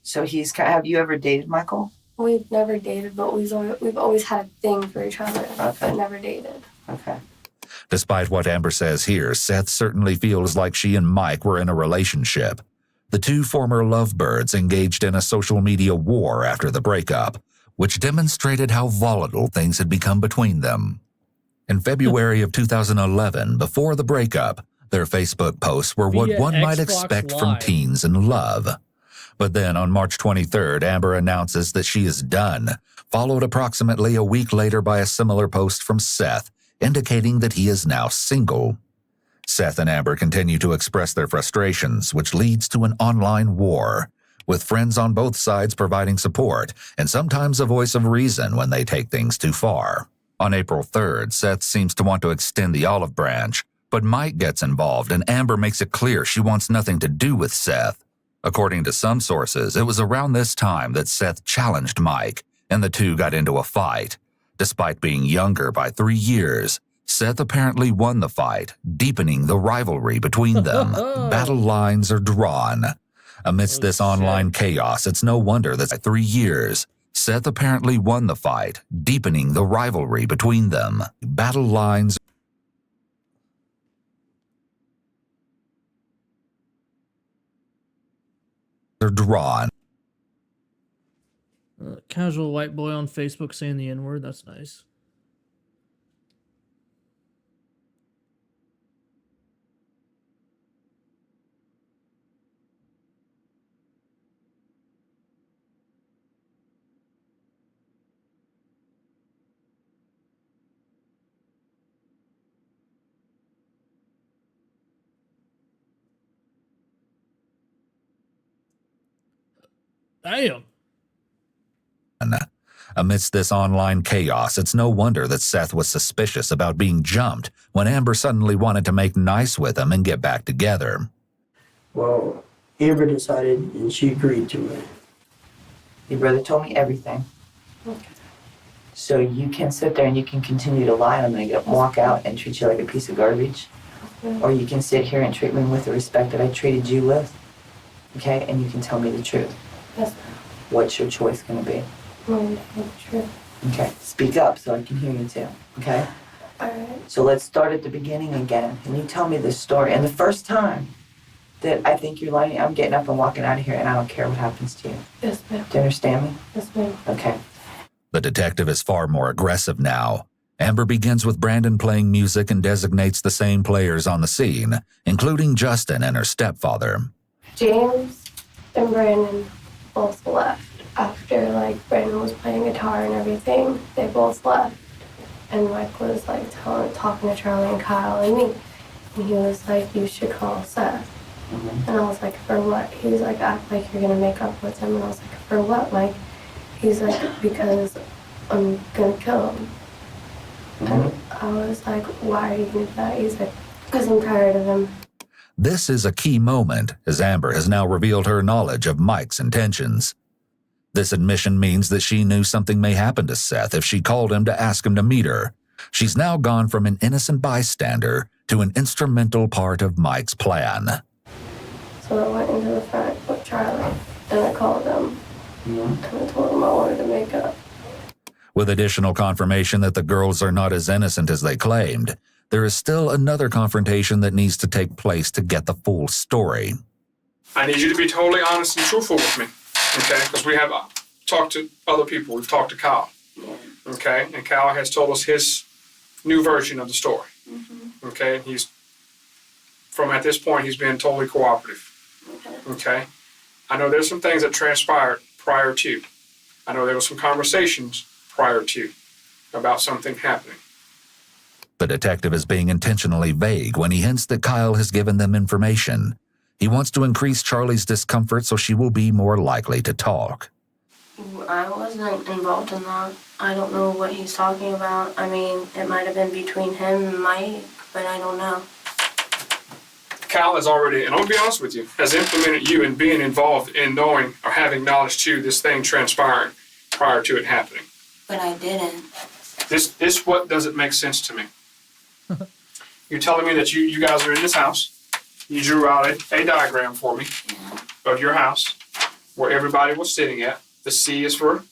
So have you ever dated Michael? We've never dated, but we've always had a thing for each other, but never dated. Okay. Despite what Amber says here, Seth certainly feels like she and Mike were in a relationship. The two former lovebirds engaged in a social media war after the breakup, which demonstrated how volatile things had become between them. In February of 2011, before the breakup, their Facebook posts were what Via one might Xbox expect from Live. teens in love. But then on March 23rd, Amber announces that she is done, followed approximately a week later by a similar post from Seth, indicating that he is now single. Seth and Amber continue to express their frustrations, which leads to an online war, with friends on both sides providing support and sometimes a voice of reason when they take things too far. On April 3rd, Seth seems to want to extend the olive branch, but Mike gets involved and Amber makes it clear she wants nothing to do with Seth. According to some sources, it was around this time that Seth challenged Mike, and the two got into a fight. Despite being younger by 3 years, Seth apparently won the fight, deepening the rivalry between them. Battle lines are drawn. Amidst this online chaos, it's no wonder that 3 years, Seth apparently won the fight, deepening the rivalry between them. Battle lines are drawn. Casual white boy on Facebook saying the N-word. That's nice. Damn. Amidst this online chaos, it's no wonder that Seth was suspicious about being jumped when Amber suddenly wanted to make nice with him and get back together. Well, Amber decided and she agreed to it. Your brother told me everything. Okay. So you can sit there and you can continue to lie. I'm gonna walk out and treat you like a piece of garbage. Or you can sit here and treat me with the respect that I treated you with. Okay? And you can tell me the truth. Yes, What's your choice gonna be? ma'am. True. Okay. Speak up so I can hear you too. Okay? Alright. So let's start at the beginning again. And you tell me this story. And the first time that I think you're lying, I'm getting up and walking out of here and I don't care what happens to you. Yes, ma'am. Do you understand me? Yes, ma'am. Okay. The detective is far more aggressive now. Amber begins with Brandon playing music and designates the same players on the scene, including Justin and her stepfather. James and Brandon both left after Brandon was playing guitar and everything. They both left, and Mike was talking to Charlie and Kyle and me, and he was like, "You should call Seth." And I was like, "For what?" He's like, "Act like you're gonna make up with him." And I was like, "For what, Mike?" He's like, "Because I'm gonna kill him." And I was like, "Why are you gonna do that?" He's like, "Because I'm tired of him." This is a key moment, as Amber has now revealed her knowledge of Mike's intentions. This admission means that she knew something may happen to Seth if she called him to ask him to meet her. She's now gone from an innocent bystander to an instrumental part of Mike's plan. So I went into the front with Charlie, and I called him, and I told him I wanted to make up. With additional confirmation that the girls are not as innocent as they claimed, there is still another confrontation that needs to take place to get the full story. I need you to be totally honest and truthful with me, okay? Because we have talked to other people. We've talked to Kyle, okay? And Kyle has told us his new version of the story, okay? And at this point, he's been totally cooperative, okay? I know there's some things that transpired prior to. I know there were some conversations prior to about something happening. The detective is being intentionally vague when he hints that Kyle has given them information. He wants to increase Charlie's discomfort so she will be more likely to talk. I wasn't involved in that. I don't know what he's talking about. I mean, it might have been between him and Mike, but I don't know. Cal has already, and I'll be honest with you, has implemented you in being involved in knowing or having knowledge to this thing transpiring prior to it happening. But I didn't. This what doesn't make sense to me. You're telling me that you guys are in this house. You drew out a diagram for me of your house where everybody was sitting at. The C is for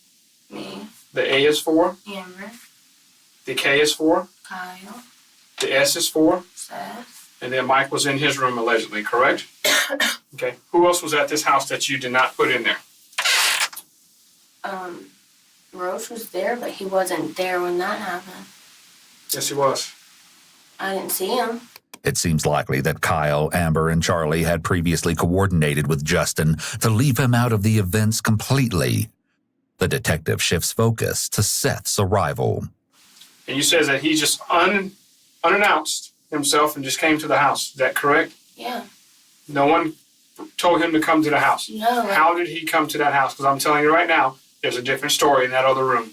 Me, the A is for, Amber, the K is for, Kyle, the S is for, Seth, and then Mike was in his room allegedly, correct? Okay. Who else was at this house that you did not put in there? Roche was there, but he wasn't there when that happened. Yes, he was. I didn't see him. It seems likely that Kyle, Amber, and Charlie had previously coordinated with Justin to leave him out of the events completely. The detective shifts focus to Seth's arrival. And you said that he just unannounced himself and just came to the house. Is that correct? Yeah. No one told him to come to the house. No. How did he come to that house? Because I'm telling you right now, there's a different story in that other room.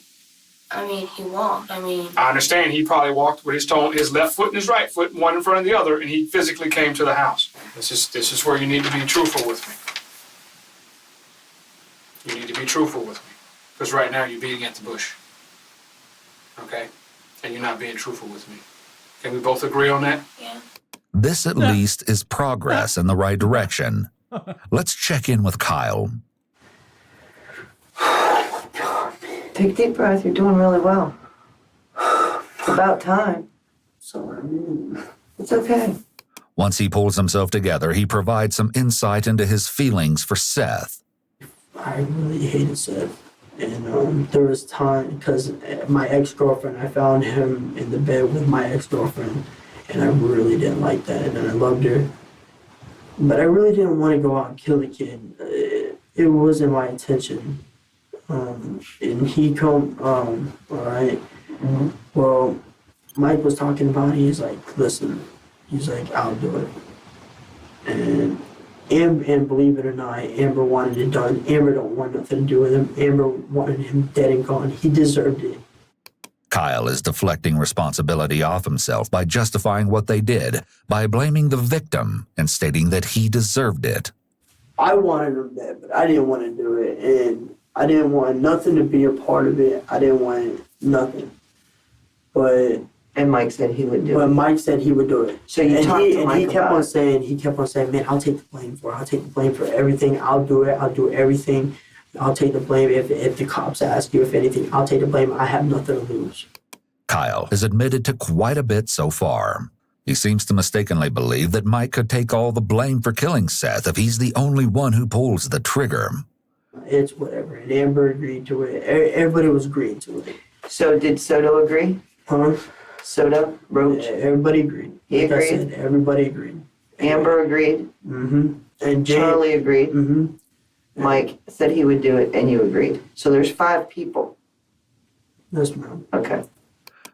I mean, he walked. I understand he probably walked with his left foot and his right foot, one in front of the other, and he physically came to the house. This is where you need to be truthful with me. You need to be truthful with me. Because right now you're beating at the bush. Okay? And you're not being truthful with me. Can we both agree on that? Yeah. This at least is progress in the right direction. Let's check in with Kyle. Take a deep breath. You're doing really well. It's about time. Sorry. It's okay. Once he pulls himself together, he provides some insight into his feelings for Seth. I really hated Seth. And there was time, because my ex-girlfriend, I found him in the bed with my ex-girlfriend, and I really didn't like that, and I loved her. But I really didn't want to go out and kill the kid. It wasn't my intention. And he come, all right. Well, Mike was talking about it. He's like, listen, he's like, I'll do it. And believe it or not, Amber wanted it done. Amber don't want nothing to do with him. Amber wanted him dead and gone. He deserved it. Kyle is deflecting responsibility off himself by justifying what they did, by blaming the victim and stating that he deserved it. I wanted him dead, but I didn't want to do it. And I didn't want nothing to be a part of it. I didn't want nothing. And Mike said he would do But it. Mike said he would do it. So you talked to Mike he kept about on it. saying, man, I'll take the blame for it. I'll take the blame for everything. I'll do it. I'll do everything. I'll take the blame. If the cops ask you if anything, I'll take the blame. I have nothing to lose. Kyle has admitted to quite a bit so far. He seems to mistakenly believe that Mike could take all the blame for killing Seth if he's the only one who pulls the trigger. It's whatever. And Amber agreed to it. Everybody was agreeing to it. So did Soto agree? Huh? Soto? Roach? Everybody agreed. He Like I agreed? said, everybody agreed. Amber agreed? Mm-hmm. And Jay, Charlie agreed? Mm-hmm. Mike said he would do it, and you agreed. So there's 5 people. Yes, ma'am. Okay.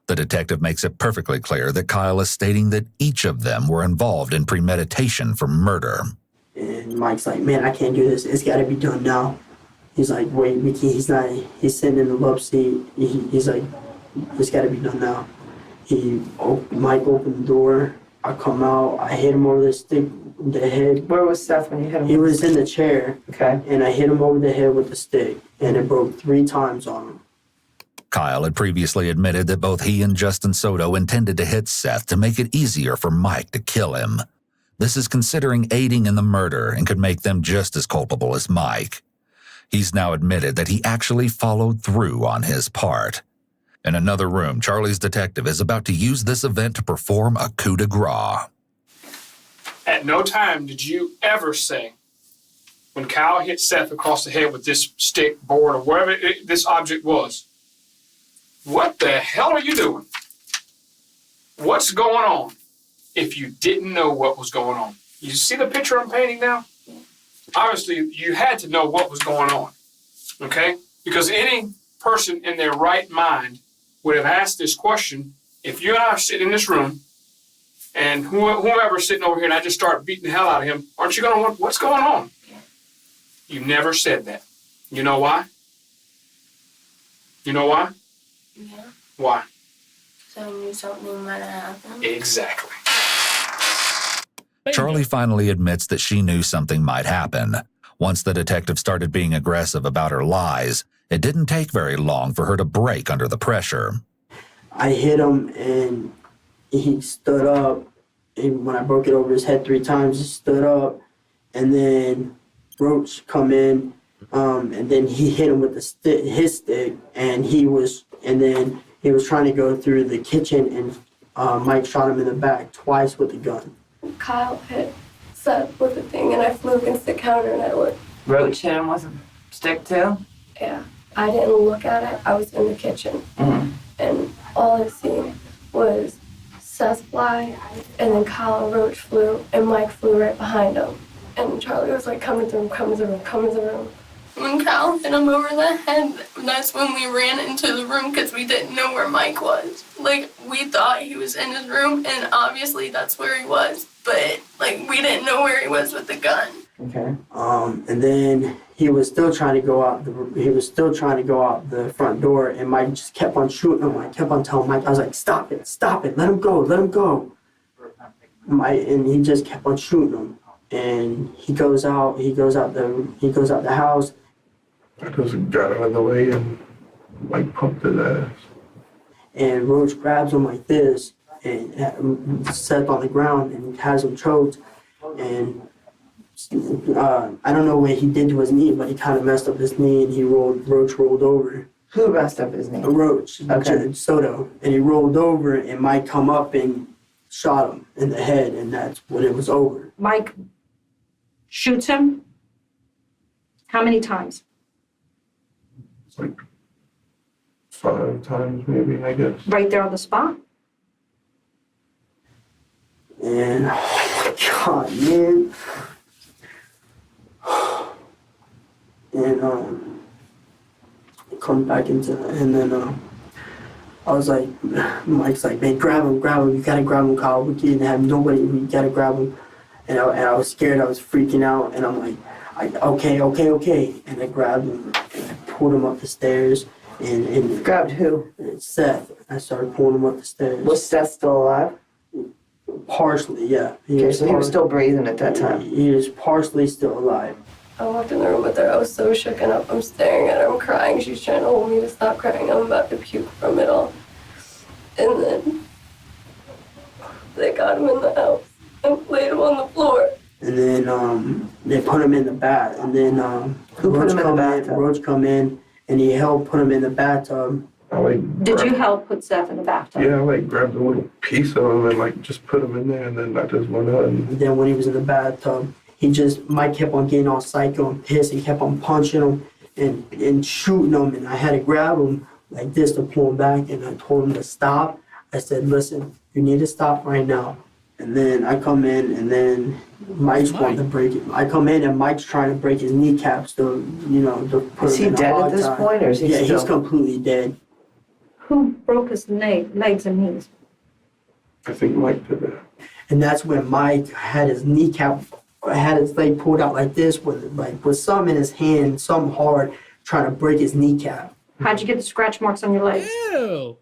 The detective makes it perfectly clear that Kyle is stating that each of them were involved in premeditation for murder. And Mike's like, man, I can't do this. It's got to be done now. He's like, wait, Mickey, he's sitting in the love seat. He's like, it's got to be done now. Mike opened the door. I come out. I hit him over the stick, the head. Where was Seth when you hit him? He was in the chair. Okay. And I hit him over the head with the stick, and it broke 3 times on him. Kyle had previously admitted that both he and Justin Soto intended to hit Seth to make it easier for Mike to kill him. This is considering aiding in the murder and could make them just as culpable as Mike. He's now admitted that he actually followed through on his part. In another room, Charlie's detective is about to use this event to perform a coup de grace. At no time did you ever say, when Kyle hit Seth across the head with this stick, board, or whatever this object was, what the hell are you doing? What's going on? If you didn't know what was going on. You see the picture I'm painting now? Obviously, you had to know what was going on, okay? Because any person in their right mind would have asked this question. If you and I are sitting in this room, and whoever's sitting over here, and I just start beating the hell out of him, aren't you going to want, what's going on? You never said that. You know why? You know why? Yeah. Why? So I knew something might have happened. Exactly. Charlie finally admits that she knew something might happen. Once the detective started being aggressive about her lies, it didn't take very long for her to break under the pressure. I hit him, and he stood up. And when I broke it over his head 3 times, he stood up. And then Roach come in, and then he hit him with his stick, and then he was trying to go through the kitchen, and Mike shot him in the back twice with a gun. Kyle hit Seth with the thing, and I flew against the counter, and I looked. Roach hit him with a stick too? Yeah, I didn't look at it. I was in the kitchen, and all I seen was Seth fly, and then Kyle and Roach flew, and Mike flew right behind him. And Charlie was like, come into the room, come into the room, come into the room. When Kyle hit him over the head, that's when we ran into the room because we didn't know where Mike was. Like, we thought he was in his room, and obviously that's where he was. But, like, we didn't know where he was with the gun. Okay. And then he was still trying to go out the front door, and Mike just kept on shooting him. I kept on telling Mike, I was like, stop it, let him go. And he just kept on shooting him. And he goes out the house. I just got out of the way and like pumped his ass. And Roach grabs him like this and Seth on the ground and has him choked. And I don't know what he did to his knee, but he kind of messed up his knee, and Roach rolled over. Who messed up his knee? Roach, Okay. Soto, and he rolled over, and Mike come up and shot him in the head, and that's when it was over. Mike shoots him. How many times? like 5 times maybe, I guess. Right there on the spot? And oh my God, man. And come back into, and then I was like, Mike's like, man, grab him, you gotta grab him, Kyle. We can't have nobody, we gotta grab him. And I was scared, I was freaking out, and I'm like, okay. And I grabbed him, and I pulled him up the stairs, and Grabbed who? Seth. I started pulling him up the stairs. Was Seth still alive? Partially, yeah. Okay, so he was still breathing at that time. He was partially still alive. I walked in the room with her. I was so shooken up. I'm staring at her. I'm crying. She's trying to hold me to stop crying. I'm about to puke from it all. And then they got him in the house and laid him on the floor. And then they put him in the bath. And then Who put him in the bathtub? Roach come in, and he helped put him in the bathtub. I like Did you help put Seth in the bathtub? Yeah, I like grabbed a little piece of him and like just put him in there, and then I just went out and And then when he was in the bathtub, Mike kept on getting all psycho and pissed. He kept on punching him and shooting him. And I had to grab him like this to pull him back. And I told him to stop. I said, listen, you need to stop right now. And then I come in, and then Mike's wanting to break it. I come in, and Mike's trying to break his kneecaps to put Is him he in a dead at hog this tie. point, or is he Yeah, still? he's completely dead. Who broke his legs and knees? I think Mike did that. And that's when Mike had his leg pulled out like this with some in his hand, some hard, trying to break his kneecap. How'd you get the scratch marks on your legs? Ew.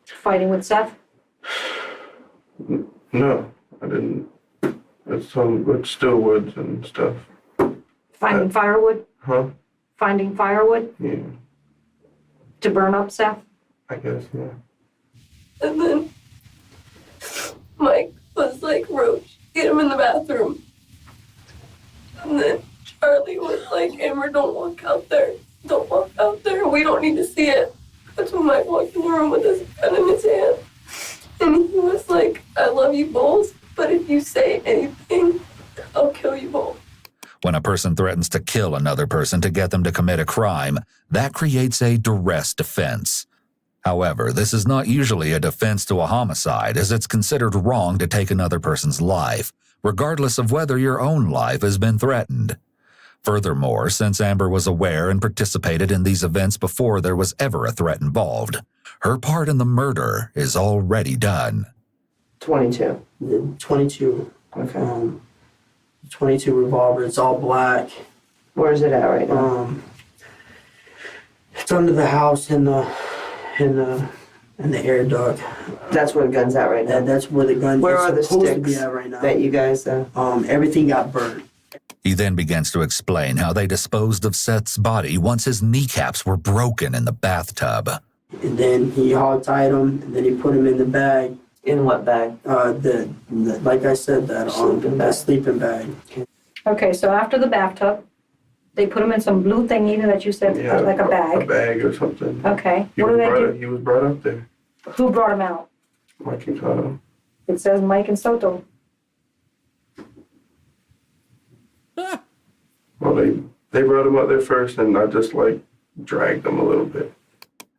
Fighting with Seth? No, I didn't. It's with still woods and stuff. Finding firewood? Huh? Finding firewood Yeah, to burn up Seth? I guess, yeah. And then Mike was like, Roach, get him in the bathroom. And then Charlie was like, Amber, don't walk out there. Don't walk out there. We don't need to see it. That's when Mike walked in the room with his gun in his hand. And he was like, I love you both, but if you say anything, I'll kill you both. When a person threatens to kill another person to get them to commit a crime, that creates a duress defense. However, this is not usually a defense to a homicide, as it's considered wrong to take another person's life, regardless of whether your own life has been threatened. Furthermore, since Amber was aware and participated in these events before there was ever a threat involved, her part in the murder is already done. 22. The 22, Okay. 22 revolver. It's all black. Where is it at right now? It's under the house in the air duct. That's where the gun's at right now. That's where the gun Where is are the supposed to be sticks at right now. that you guys? Everything got burnt. He then begins to explain how they disposed of Seth's body once his kneecaps were broken in the bathtub. And then he hog-tied him, and then he put him in the bag. In what bag? Like I said, that Sleeping sleeping bag. Okay, so after the bathtub, they put him in some blue thing, even that you said, Yeah, like a A bag. bag or something. Okay, what do they do? He was brought up there. Who brought him out? Mike and Kyle. It says Mike and Soto. Well, they brought him up there first, and I just like dragged him a little bit.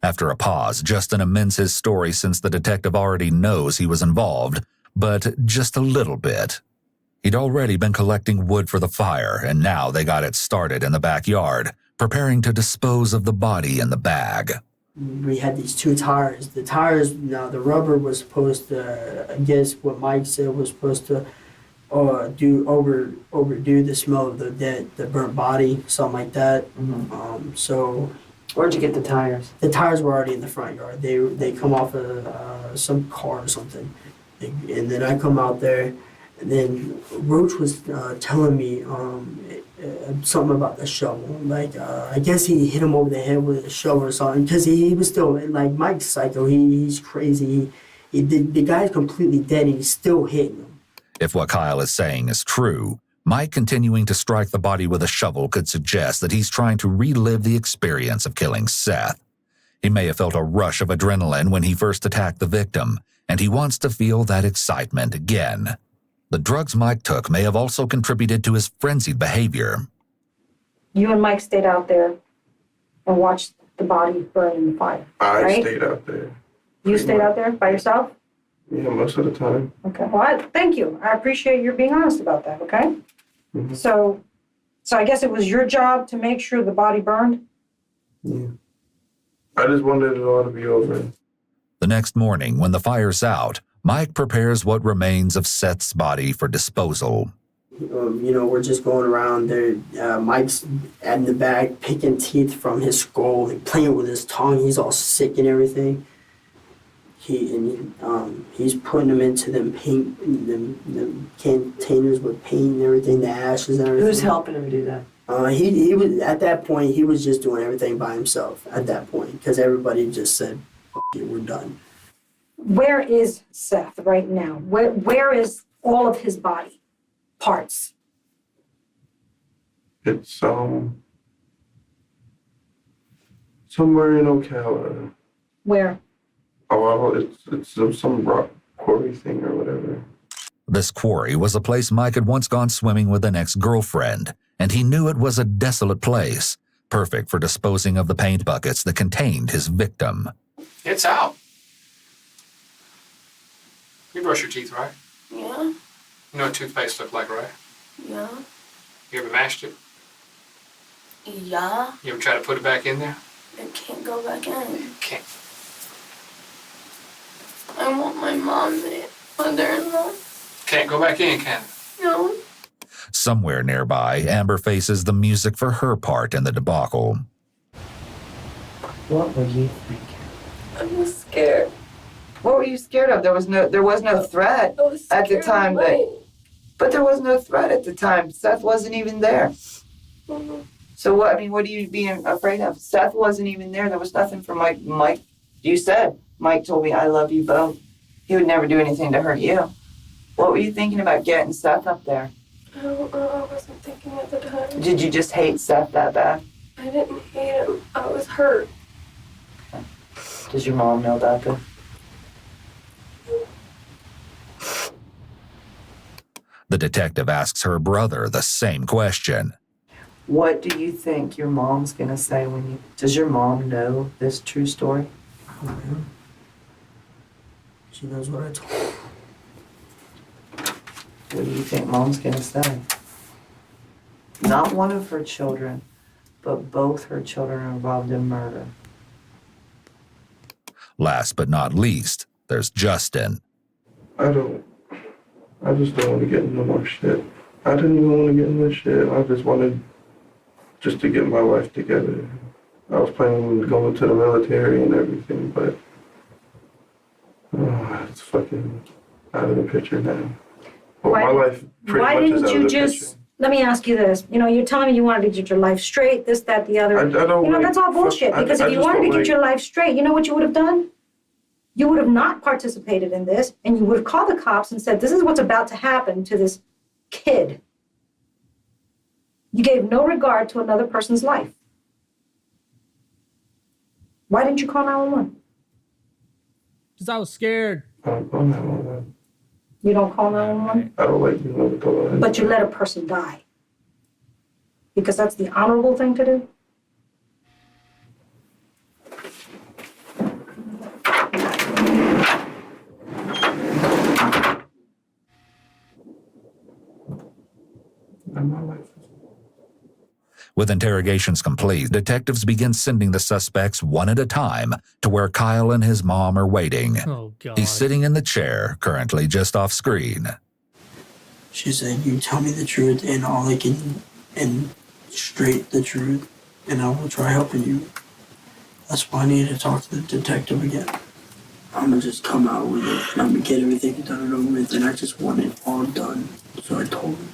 After a pause, Justin amends his story since the detective already knows he was involved, but just a little bit. He'd already been collecting wood for the fire, and now they got it started in the backyard, preparing to dispose of the body in the bag. We had these 2 tires. The tires, now the rubber was supposed to, I guess what Mike said was supposed to overdo the smell of the burnt body, something like that. So Where'd you get the tires? the tires were already in the front yard. They come off of some car or something. And then I come out there, and then Roach was telling me something about the shovel. Like, I guess he hit him over the head with a shovel or something, because he was still, like, Mike's psycho. He's crazy. The guy's completely dead, and he's still hitting him. If what Kyle is saying is true, Mike continuing to strike the body with a shovel could suggest that he's trying to relive the experience of killing Seth. He may have felt a rush of adrenaline when he first attacked the victim, and he wants to feel that excitement again. The drugs Mike took may have also contributed to his frenzied behavior. You and Mike stayed out there and watched the body burn in the fire, I right? stayed out there. You stayed out there by yourself? Yeah, most of the time. Okay, well, thank you. I appreciate your being honest about that, okay? Mhm. So I guess it was your job to make sure the body burned? Yeah. I just wanted it all to be over. The next morning, when the fire's out, Mike prepares what remains of Seth's body for disposal. We're just going around there. Mike's in the back picking teeth from his skull and playing with his tongue. He's all sick and everything. He's putting them into them paint, them containers with paint and everything, the ashes and everything. Who's helping him do that? He was at that point. He was just doing everything by himself at that point because everybody just said, "F it, we're done." Where is Seth right now? Where is all of his body parts? It's somewhere in Ocala. Where? Oh, well, it's some rock quarry thing or whatever. This quarry was a place Mike had once gone swimming with an ex-girlfriend, and he knew it was a desolate place, perfect for disposing of the paint buckets that contained his victim. It's out. You brush your teeth, right? Yeah, You know what toothpaste look like, right? yeah, You ever mashed it? yeah. You ever try to put it back in there? It can't go back in. Can't. I want my mother-in-law. Can't go back in, can it? No. Somewhere nearby, Amber faces the music for her part in the debacle. What were you thinking? I was scared. What were you scared of? There was no threat I was at the scared time of Mike. but there was no threat at the time. Seth wasn't even there. Mhm. So what are you being afraid of? Seth wasn't even there. There was nothing for Mike. You said, Mike told me, I love you both. He would never do anything to hurt you. What were you thinking about getting Seth up there? I don't know. I wasn't thinking at the time. Did you just hate Seth that bad? I didn't hate him. I was hurt. Does your mom know about this? The detective asks her brother the same question. What do you think your mom's gonna say does your mom know this true story? She knows what I told her. What do you think mom's gonna say? Not one of her children, but both her children are involved in murder. Last but not least, there's Justin. I just don't want to get into more shit. I didn't even want to get into shit. I just wanted to get my life together. I was planning on going to the military and everything, but it's fucking out of the picture now. Well, Why- my life pretty Why much is didn't out you of the just, picture. let me ask you this, you're telling me you wanted to get your life straight, this, that, the other. I don't like, That's all bullshit, fuck- because I if you just wanted to don't get like- your life straight, you know what you would have done? You would have not participated in this, and you would have called the cops and said, this is what's about to happen to this kid. You gave no regard to another person's life. Why didn't you call 911? Because I was scared. I don't know that. You don't call 911, I don't like being able to lie. but you let a person die. Because that's the honorable thing to do. And my life is With interrogations complete, detectives begin sending the suspects one at a time to where Kyle and his mom are waiting. Oh, God. He's sitting in the chair, currently just off screen. She said, "You tell me the truth and all I can, and straight the truth, and I will try helping you." That's why I need to talk to the detective again. I'm gonna just come out with it, and I'm gonna get everything done and over with, and I just want it all done. So I told him.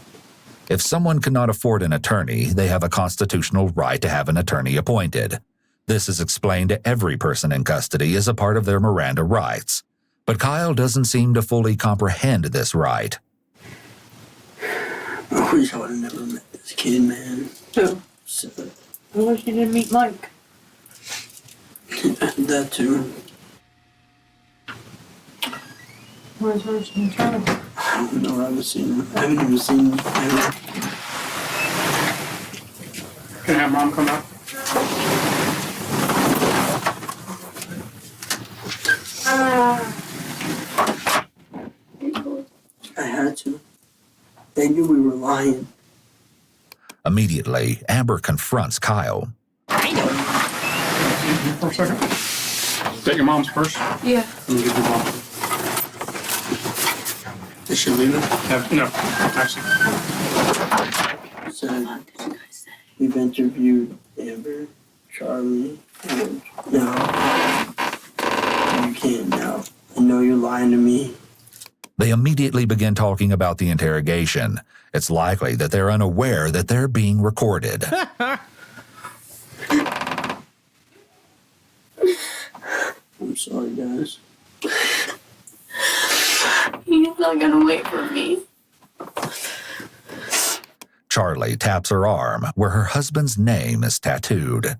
If someone cannot afford an attorney, they have a constitutional right to have an attorney appointed. This is explained to every person in custody as a part of their Miranda rights. But Kyle doesn't seem to fully comprehend this right. I wish I would have never met this kid, man. Who? So, I wish you didn't meet Mike. that too. Where's her attorney? I don't know. I haven't seen him. I haven't even seen him. Can I have mom come out? They knew we were lying. Immediately, Amber confronts Kyle. For a second. Is that your mom's purse? Yeah. Did she leave it? No, actually. Said we've interviewed Amber, Charlie, and now you can't now. I know you're lying to me. They immediately begin talking about the interrogation. It's likely that they're unaware that they're being recorded. I'm sorry, guys. He's not gonna wait for me. Charlie taps her arm where her husband's name is tattooed.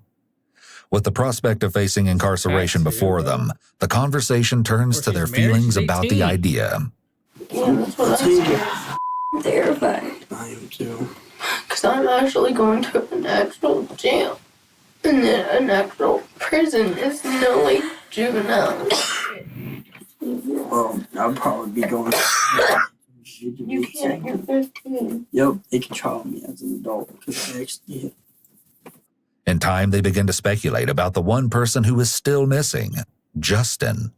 With the prospect of facing incarceration before them, the conversation turns to their she's married, feelings she's about the 18. idea. Yeah, that's what I'm terrified. I am too. Because I'm actually going to an actual jail. And then an actual prison. It's no like juvenile. Well, I'll probably be going. You can't, you're 15. Yep, they can trial me as an adult because I actually. In time, they begin to speculate about the one person who is still missing, Justin.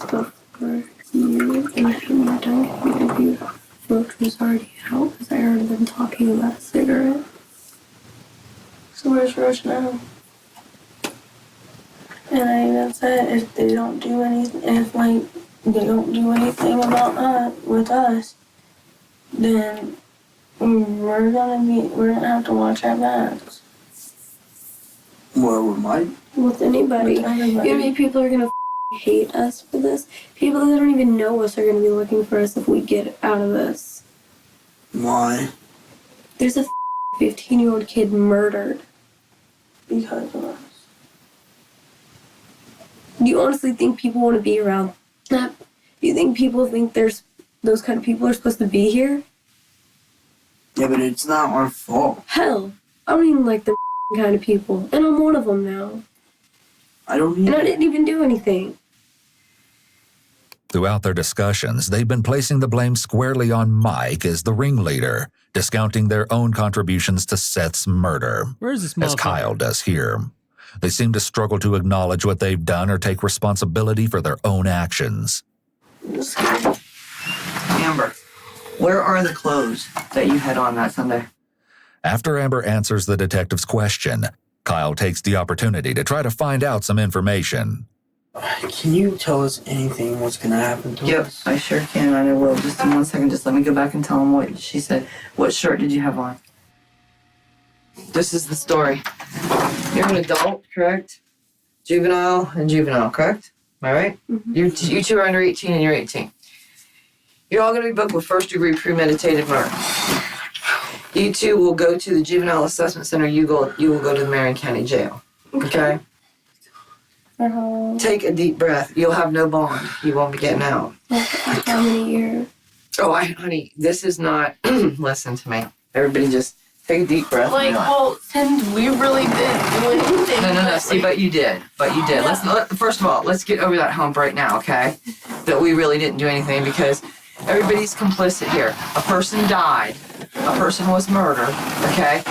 So for you, and I hadn't done getting interviewed, Roach was already out because I heard them talking about a cigarette. So where's Roach now? And I even said if they don't do anything, if like they don't do anything about that with us, then we're gonna have to watch our backs. Well, with my. With anybody. With everybody. You know how many people are gonna hate us for this? People that don't even know us are gonna be looking for us if we get out of this. Why? There's a 15-year-old kid murdered because of us. Do you honestly think people want to be around that? Do you think people think there's those kind of people are supposed to be here? Yeah, but it's not our fault. Hell, I don't even like the kind of people, and I'm one of them now. I don't And I even. didn't even do anything. Throughout their discussions, they've been placing the blame squarely on Mike as the ringleader, discounting their own contributions to Seth's murder, Where's this as motherfucker? Kyle does here. They seem to struggle to acknowledge what they've done or take responsibility for their own actions. Amber, where are the clothes that you had on that Sunday? After Amber answers the detective's question, Kyle takes the opportunity to try to find out some information. Can you tell us anything? What's gonna happen to Yep, us? I sure can, and I will. Just in 1 second, just let me go back and tell him what she said. What shirt did you have on? This is the story. You're an adult, correct? Juvenile and juvenile, correct? Am I right? Mhm. You two are under 18 and you're 18. You're all going to be booked with first-degree premeditated murder. You two will go to the juvenile assessment center. You will go to the Marion County Jail. Okay? For how long? Take a deep breath. You'll have no bond. You won't be getting out. Like how many years? Oh, honey, this is not. Listen to me. Everybody, just take a deep breath. Like, well, since we really didn't do anything. No. See, but you did. First of all, let's get over that hump right now, okay? That we really didn't do anything because everybody's complicit here. A person died. A person was murdered, okay?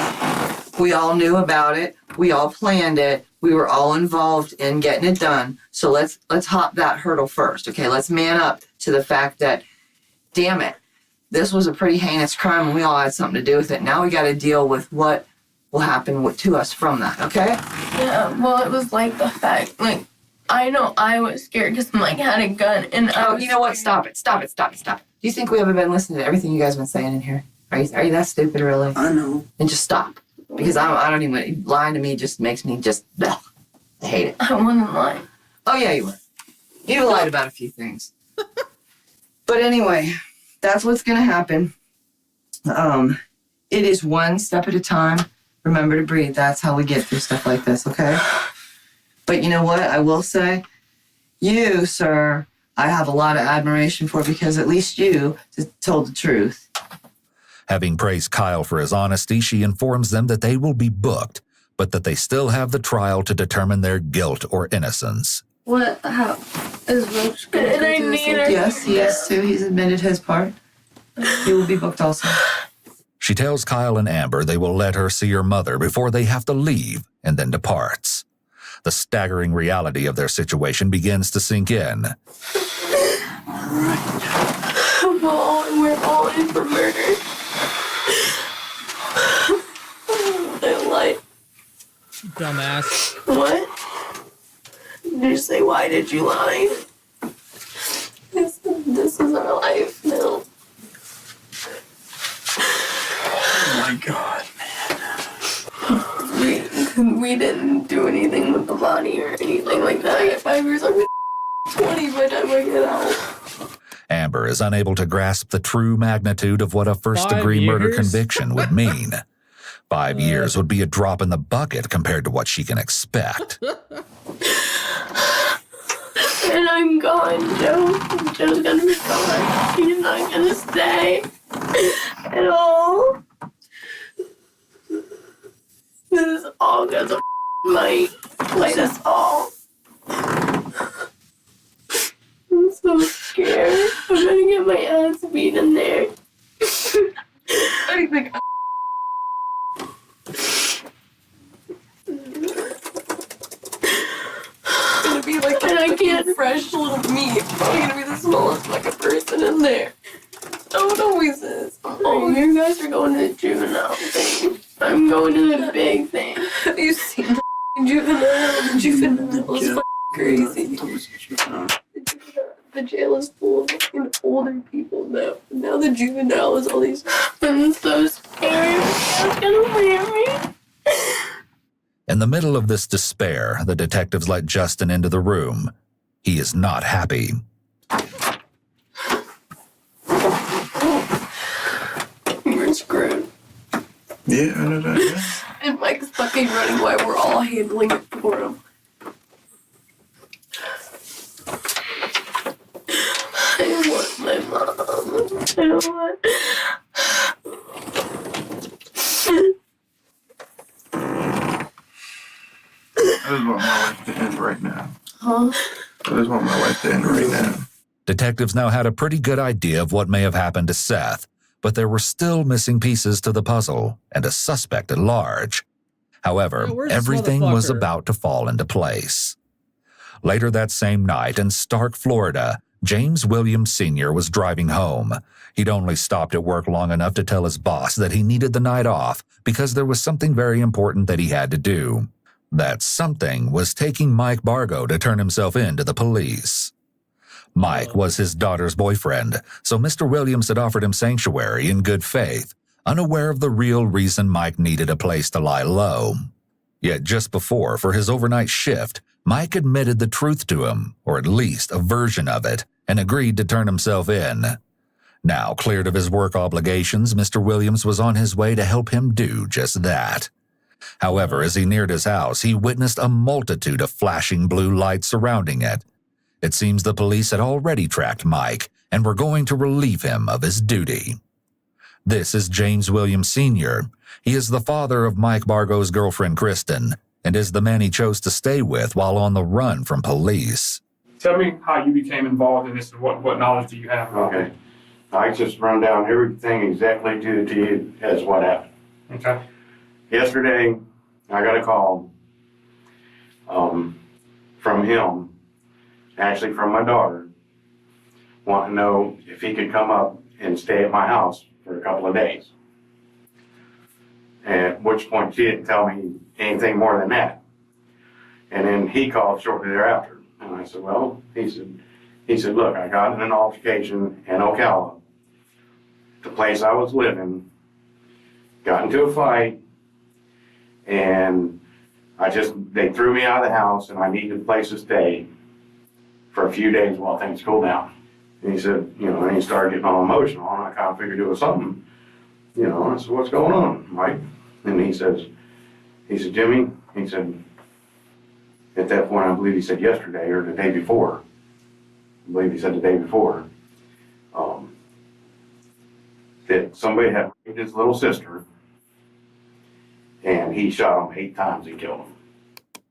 We all knew about it. We all planned it. We were all involved in getting it done. So let's hop that hurdle first, okay? Let's man up to the fact that, damn it, this was a pretty heinous crime and we all had something to do with it. Now we got to deal with what will happen to us from that, okay? Yeah, well, it was like the fact, like, I know I was scared because Mike had a gun and I Oh, was you know what? scared. Stop it. Do you think we haven't been listening to everything you guys have been saying in here? Are you that stupid, really? I know. And just stop. Because I don't even, lying to me just makes me just, ugh, I hate it. I wouldn't lie. Oh, yeah, you were. You lied about a few things. But anyway, that's what's going to happen. It is one step at a time. Remember to breathe. That's how we get through stuff like this, okay? But you know what? I will say, you, sir, I have a lot of admiration for because at least you told the truth. Having praised Kyle for his honesty, she informs them that they will be booked, but that they still have the trial to determine their guilt or innocence. What? How? Is Roach gonna And go I through the need same her. thing? Yes, he is too. He's admitted his part. He will be booked also. She tells Kyle and Amber they will let her see her mother before they have to leave, and then departs. The staggering reality of their situation begins to sink in. We're all in for murder. They lied. Dumbass. What? Did you say, why did you lie? This is our life now. Oh my God, We didn't do anything with the body or anything like that. I get 5 years, I'm 20 by the time I get out. Amber is unable to grasp the true magnitude of what a first-degree murder conviction would mean. 5 years would be a drop in the bucket compared to what she can expect. And I'm gone, Joe. Joe's gonna be gone. He's not gonna stay at all. This is all because of Mike. Played us all. I'm so scared. I'm gonna get my ass beat in there. I think Gonna be like, and I can't fresh little meat. I'm gonna be the smallest fucking person in there. Oh, it always is. Oh, you guys are going to the juvenile thing. I'm going to the big thing. Have you seen the juvenile? The juvenile is fucking crazy. The jail is full of fucking older people now. Now the juvenile is all these. I'm so scared. It's gonna leave me. In the middle of this despair, the detectives let Justin into the room. He is not happy. We're screwed. Yeah, I know that. Yeah. And Mike's fucking running while we're all handling it for him. I want my mom. I want. I just want my life to end right now. Huh? I just want my life to end right now. Detectives now had a pretty good idea of what may have happened to Seth, but there were still missing pieces to the puzzle and a suspect at large. However, Yeah, where's this everything was motherfucker? about to fall into place. Later that same night in Stark, Florida, James Williams Sr. was driving home. He'd only stopped at work long enough to tell his boss that he needed the night off because there was something very important that he had to do. That something was taking Mike Bargo to turn himself in to the police. Mike was his daughter's boyfriend, so Mr. Williams had offered him sanctuary in good faith, unaware of the real reason Mike needed a place to lie low. Yet just before, for his overnight shift, Mike admitted the truth to him, or at least a version of it, and agreed to turn himself in. Now cleared of his work obligations, Mr. Williams was on his way to help him do just that. However, as he neared his house, he witnessed a multitude of flashing blue lights surrounding it. It seems the police had already tracked Mike and were going to relieve him of his duty. This is James Williams Sr. He is the father of Mike Bargo's girlfriend, Kristen, and is the man he chose to stay with while on the run from police. Tell me how you became involved in this and what knowledge do you have? Okay. I just run down everything exactly to you as what happened. Okay. Yesterday, I got a call from him, actually from my daughter, wanting to know if he could come up and stay at my house for a couple of days. At which point she didn't tell me anything more than that. And then he called shortly thereafter. And I said, well, he said, look, I got in an altercation in Ocala, the place I was living, got into a fight, and they threw me out of the house and I needed a place to stay for a few days while things cooled down. And he said, and he started getting all emotional, and I kind of figured it was something, I said, what's going on, Mike? And he said, Jimmy, he said, at that point, I believe he said yesterday or the day before, I believe he said the day before, that somebody had raped his little sister, and he shot him 8 times and killed him.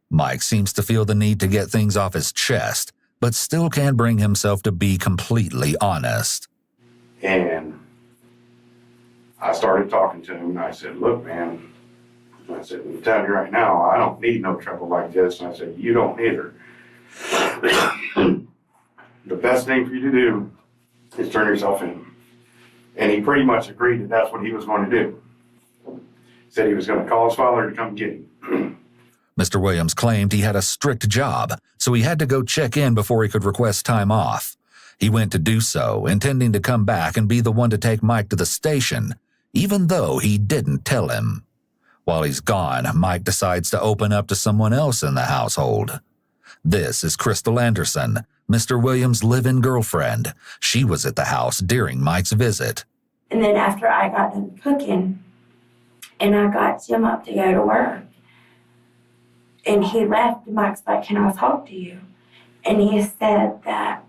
Mike seems to feel the need to get things off his chest, but still can't bring himself to be completely honest. And I started talking to him and I said, look, man, I said, I'm telling you right now, I don't need no trouble like this. And I said, you don't either. The best thing for you to do is turn yourself in. And he pretty much agreed that that's what he was going to do. Said he was going to call his father to come get him. Mr. Williams claimed he had a strict job, so he had to go check in before he could request time off. He went to do so, intending to come back and be the one to take Mike to the station, even though he didn't tell him. While he's gone, Mike decides to open up to someone else in the household. This is Crystal Anderson, Mr. Williams' live-in girlfriend. She was at the house during Mike's visit. And then after I got done cooking, and I got Jim up to go to work, and he left, Mike's like, can I talk to you? And he said that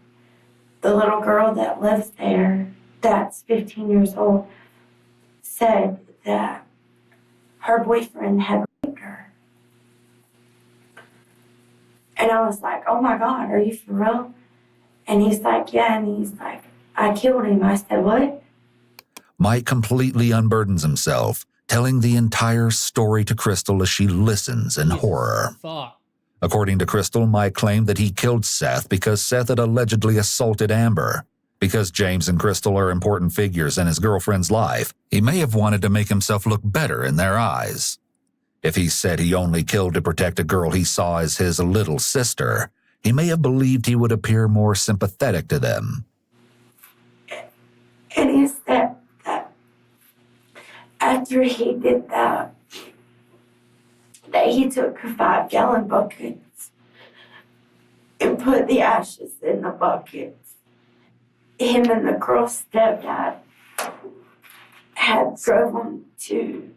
the little girl that lives there, that's 15 years old, said that her boyfriend had raped her. And I was like, oh my God, are you for real? And he's like, yeah. And he's like, I killed him. I said, what? Mike completely unburdens himself, telling the entire story to Crystal as she listens in horror. Fuck. According to Crystal, Mike claimed that he killed Seth because Seth had allegedly assaulted Amber. Because James and Crystal are important figures in his girlfriend's life, he may have wanted to make himself look better in their eyes. If he said he only killed to protect a girl he saw as his little sister, he may have believed he would appear more sympathetic to them. And he said that after he did that he took 5-gallon buckets and put the ashes in the buckets. Him and the girl's stepdad had drove them to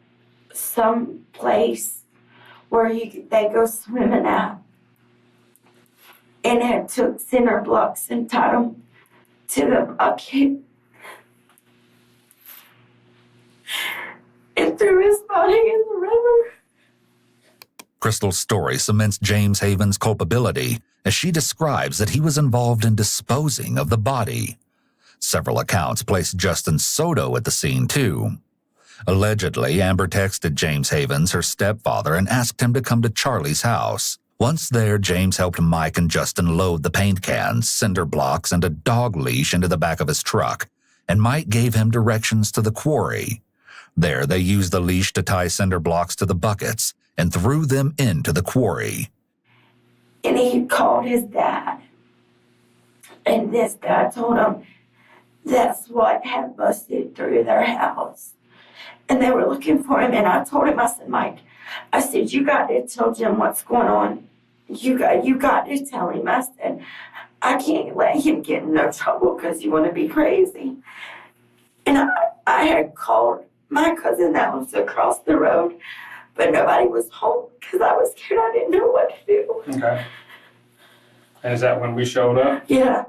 some place where they go swimming at, and had took cinder blocks and tied them to the bucket and threw his body in the river. Crystal's story cements James Haven's culpability as she describes that he was involved in disposing of the body. Several accounts place Justin Soto at the scene, too. Allegedly, Amber texted James Havens, her stepfather, and asked him to come to Charlie's house. Once there, James helped Mike and Justin load the paint cans, cinder blocks, and a dog leash into the back of his truck, and Mike gave him directions to the quarry. There, they used the leash to tie cinder blocks to the buckets and threw them into the quarry. And he called his dad, and this dad told him that's what had busted through their house. And they were looking for him, and I told him, I said, Mike, I said, you got to tell Jim what's going on. You got to tell him. I said, I can't let him get in no trouble because you want to be crazy. And I had called my cousin that was across the road, but nobody was home because I was scared. I didn't know what to do. Okay. And is that when we showed up? Yeah.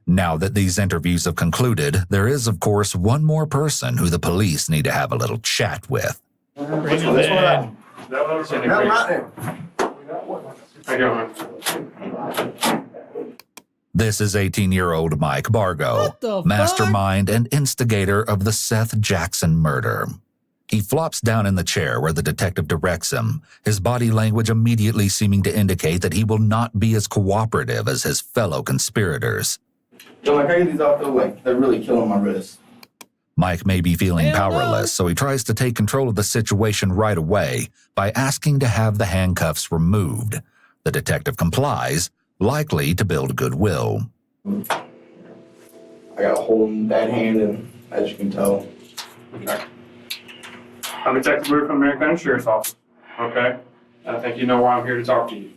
Now that these interviews have concluded, there is, of course, one more person who the police need to have a little chat with. Bring him in. This is 18-year-old Mike Bargo, What the mastermind and instigator of the Seth Jackson murder. He flops down in the chair where the detective directs him, his body language immediately seeming to indicate that he will not be as cooperative as his fellow conspirators. Yo, like, I get these off, though, like, they're really killing my wrist. Mike may be feeling Hell no. powerless, so he tries to take control of the situation right away by asking to have the handcuffs removed. The detective complies, likely to build goodwill. I got a hole in that hand, and as you can tell. Okay. I'm Detective Brewer from Marion County Sheriff's Office. Okay? And I think you know why I'm here to talk to you.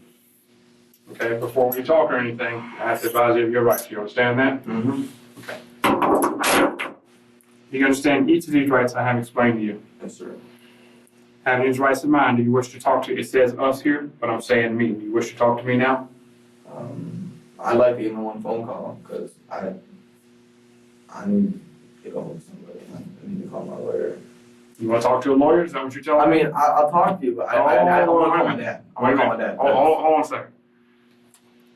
Okay? Before we talk or anything, I have to advise you of your rights. You understand that? Mm-hmm. Okay. You understand each of these rights I have explained to you. Yes, sir. Having these rights in mind, do you wish to talk to, it says us here, but I'm saying me. Do you wish to talk to me now? I'd like to get on one phone call, because I need to get on with somebody. I need to call my lawyer. You want to talk to a lawyer? Is that what you're telling me? I mean, I'll talk to you, but I don't want to call my dad. I want to call my dad. Hold on a second.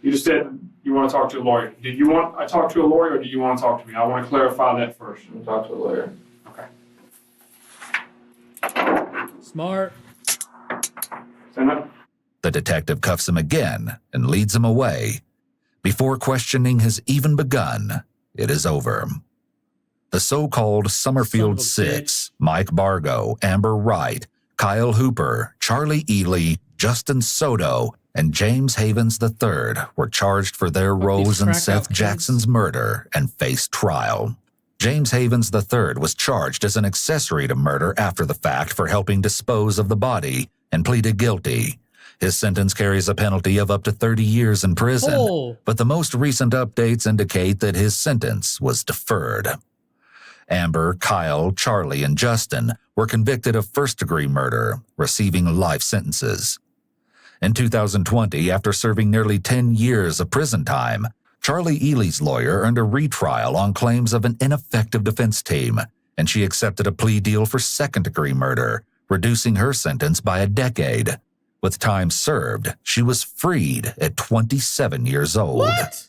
You just said you want to talk to a lawyer. Did you want I talk to a lawyer, or do you want to talk to me? I want to clarify that first. I'm going to talk to a lawyer. Okay. Smart. Stand up. The detective cuffs him again and leads him away. Before questioning has even begun, it is over. The so-called Summerfield Son of a Six, Mike Bargo, Amber Wright, Kyle Hooper, Charlie Ely, Justin Soto, and James Havens III were charged for their Fuck roles these in crack-out Seth kids. Jackson's murder and faced trial. James Havens III was charged as an accessory to murder after the fact for helping dispose of the body and pleaded guilty. His sentence carries a penalty of up to 30 years in prison, Oh, but the most recent updates indicate that his sentence was deferred. Amber, Kyle, Charlie, and Justin were convicted of first-degree murder, receiving life sentences. In 2020, after serving nearly 10 years of prison time, Charlie Ely's lawyer earned a retrial on claims of an ineffective defense team, and she accepted a plea deal for second-degree murder, reducing her sentence by a decade. With time served, she was freed at 27 years old. what?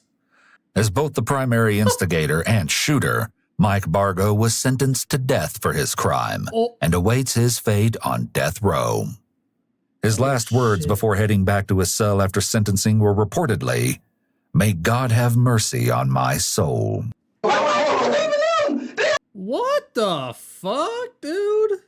As both the primary instigator and shooter, Mike Bargo was sentenced to death for his crime Oh, and awaits his fate on death row. His last words shit. before heading back to his cell after sentencing were reportedly, "May God have mercy on my soul." what the fuck, dude?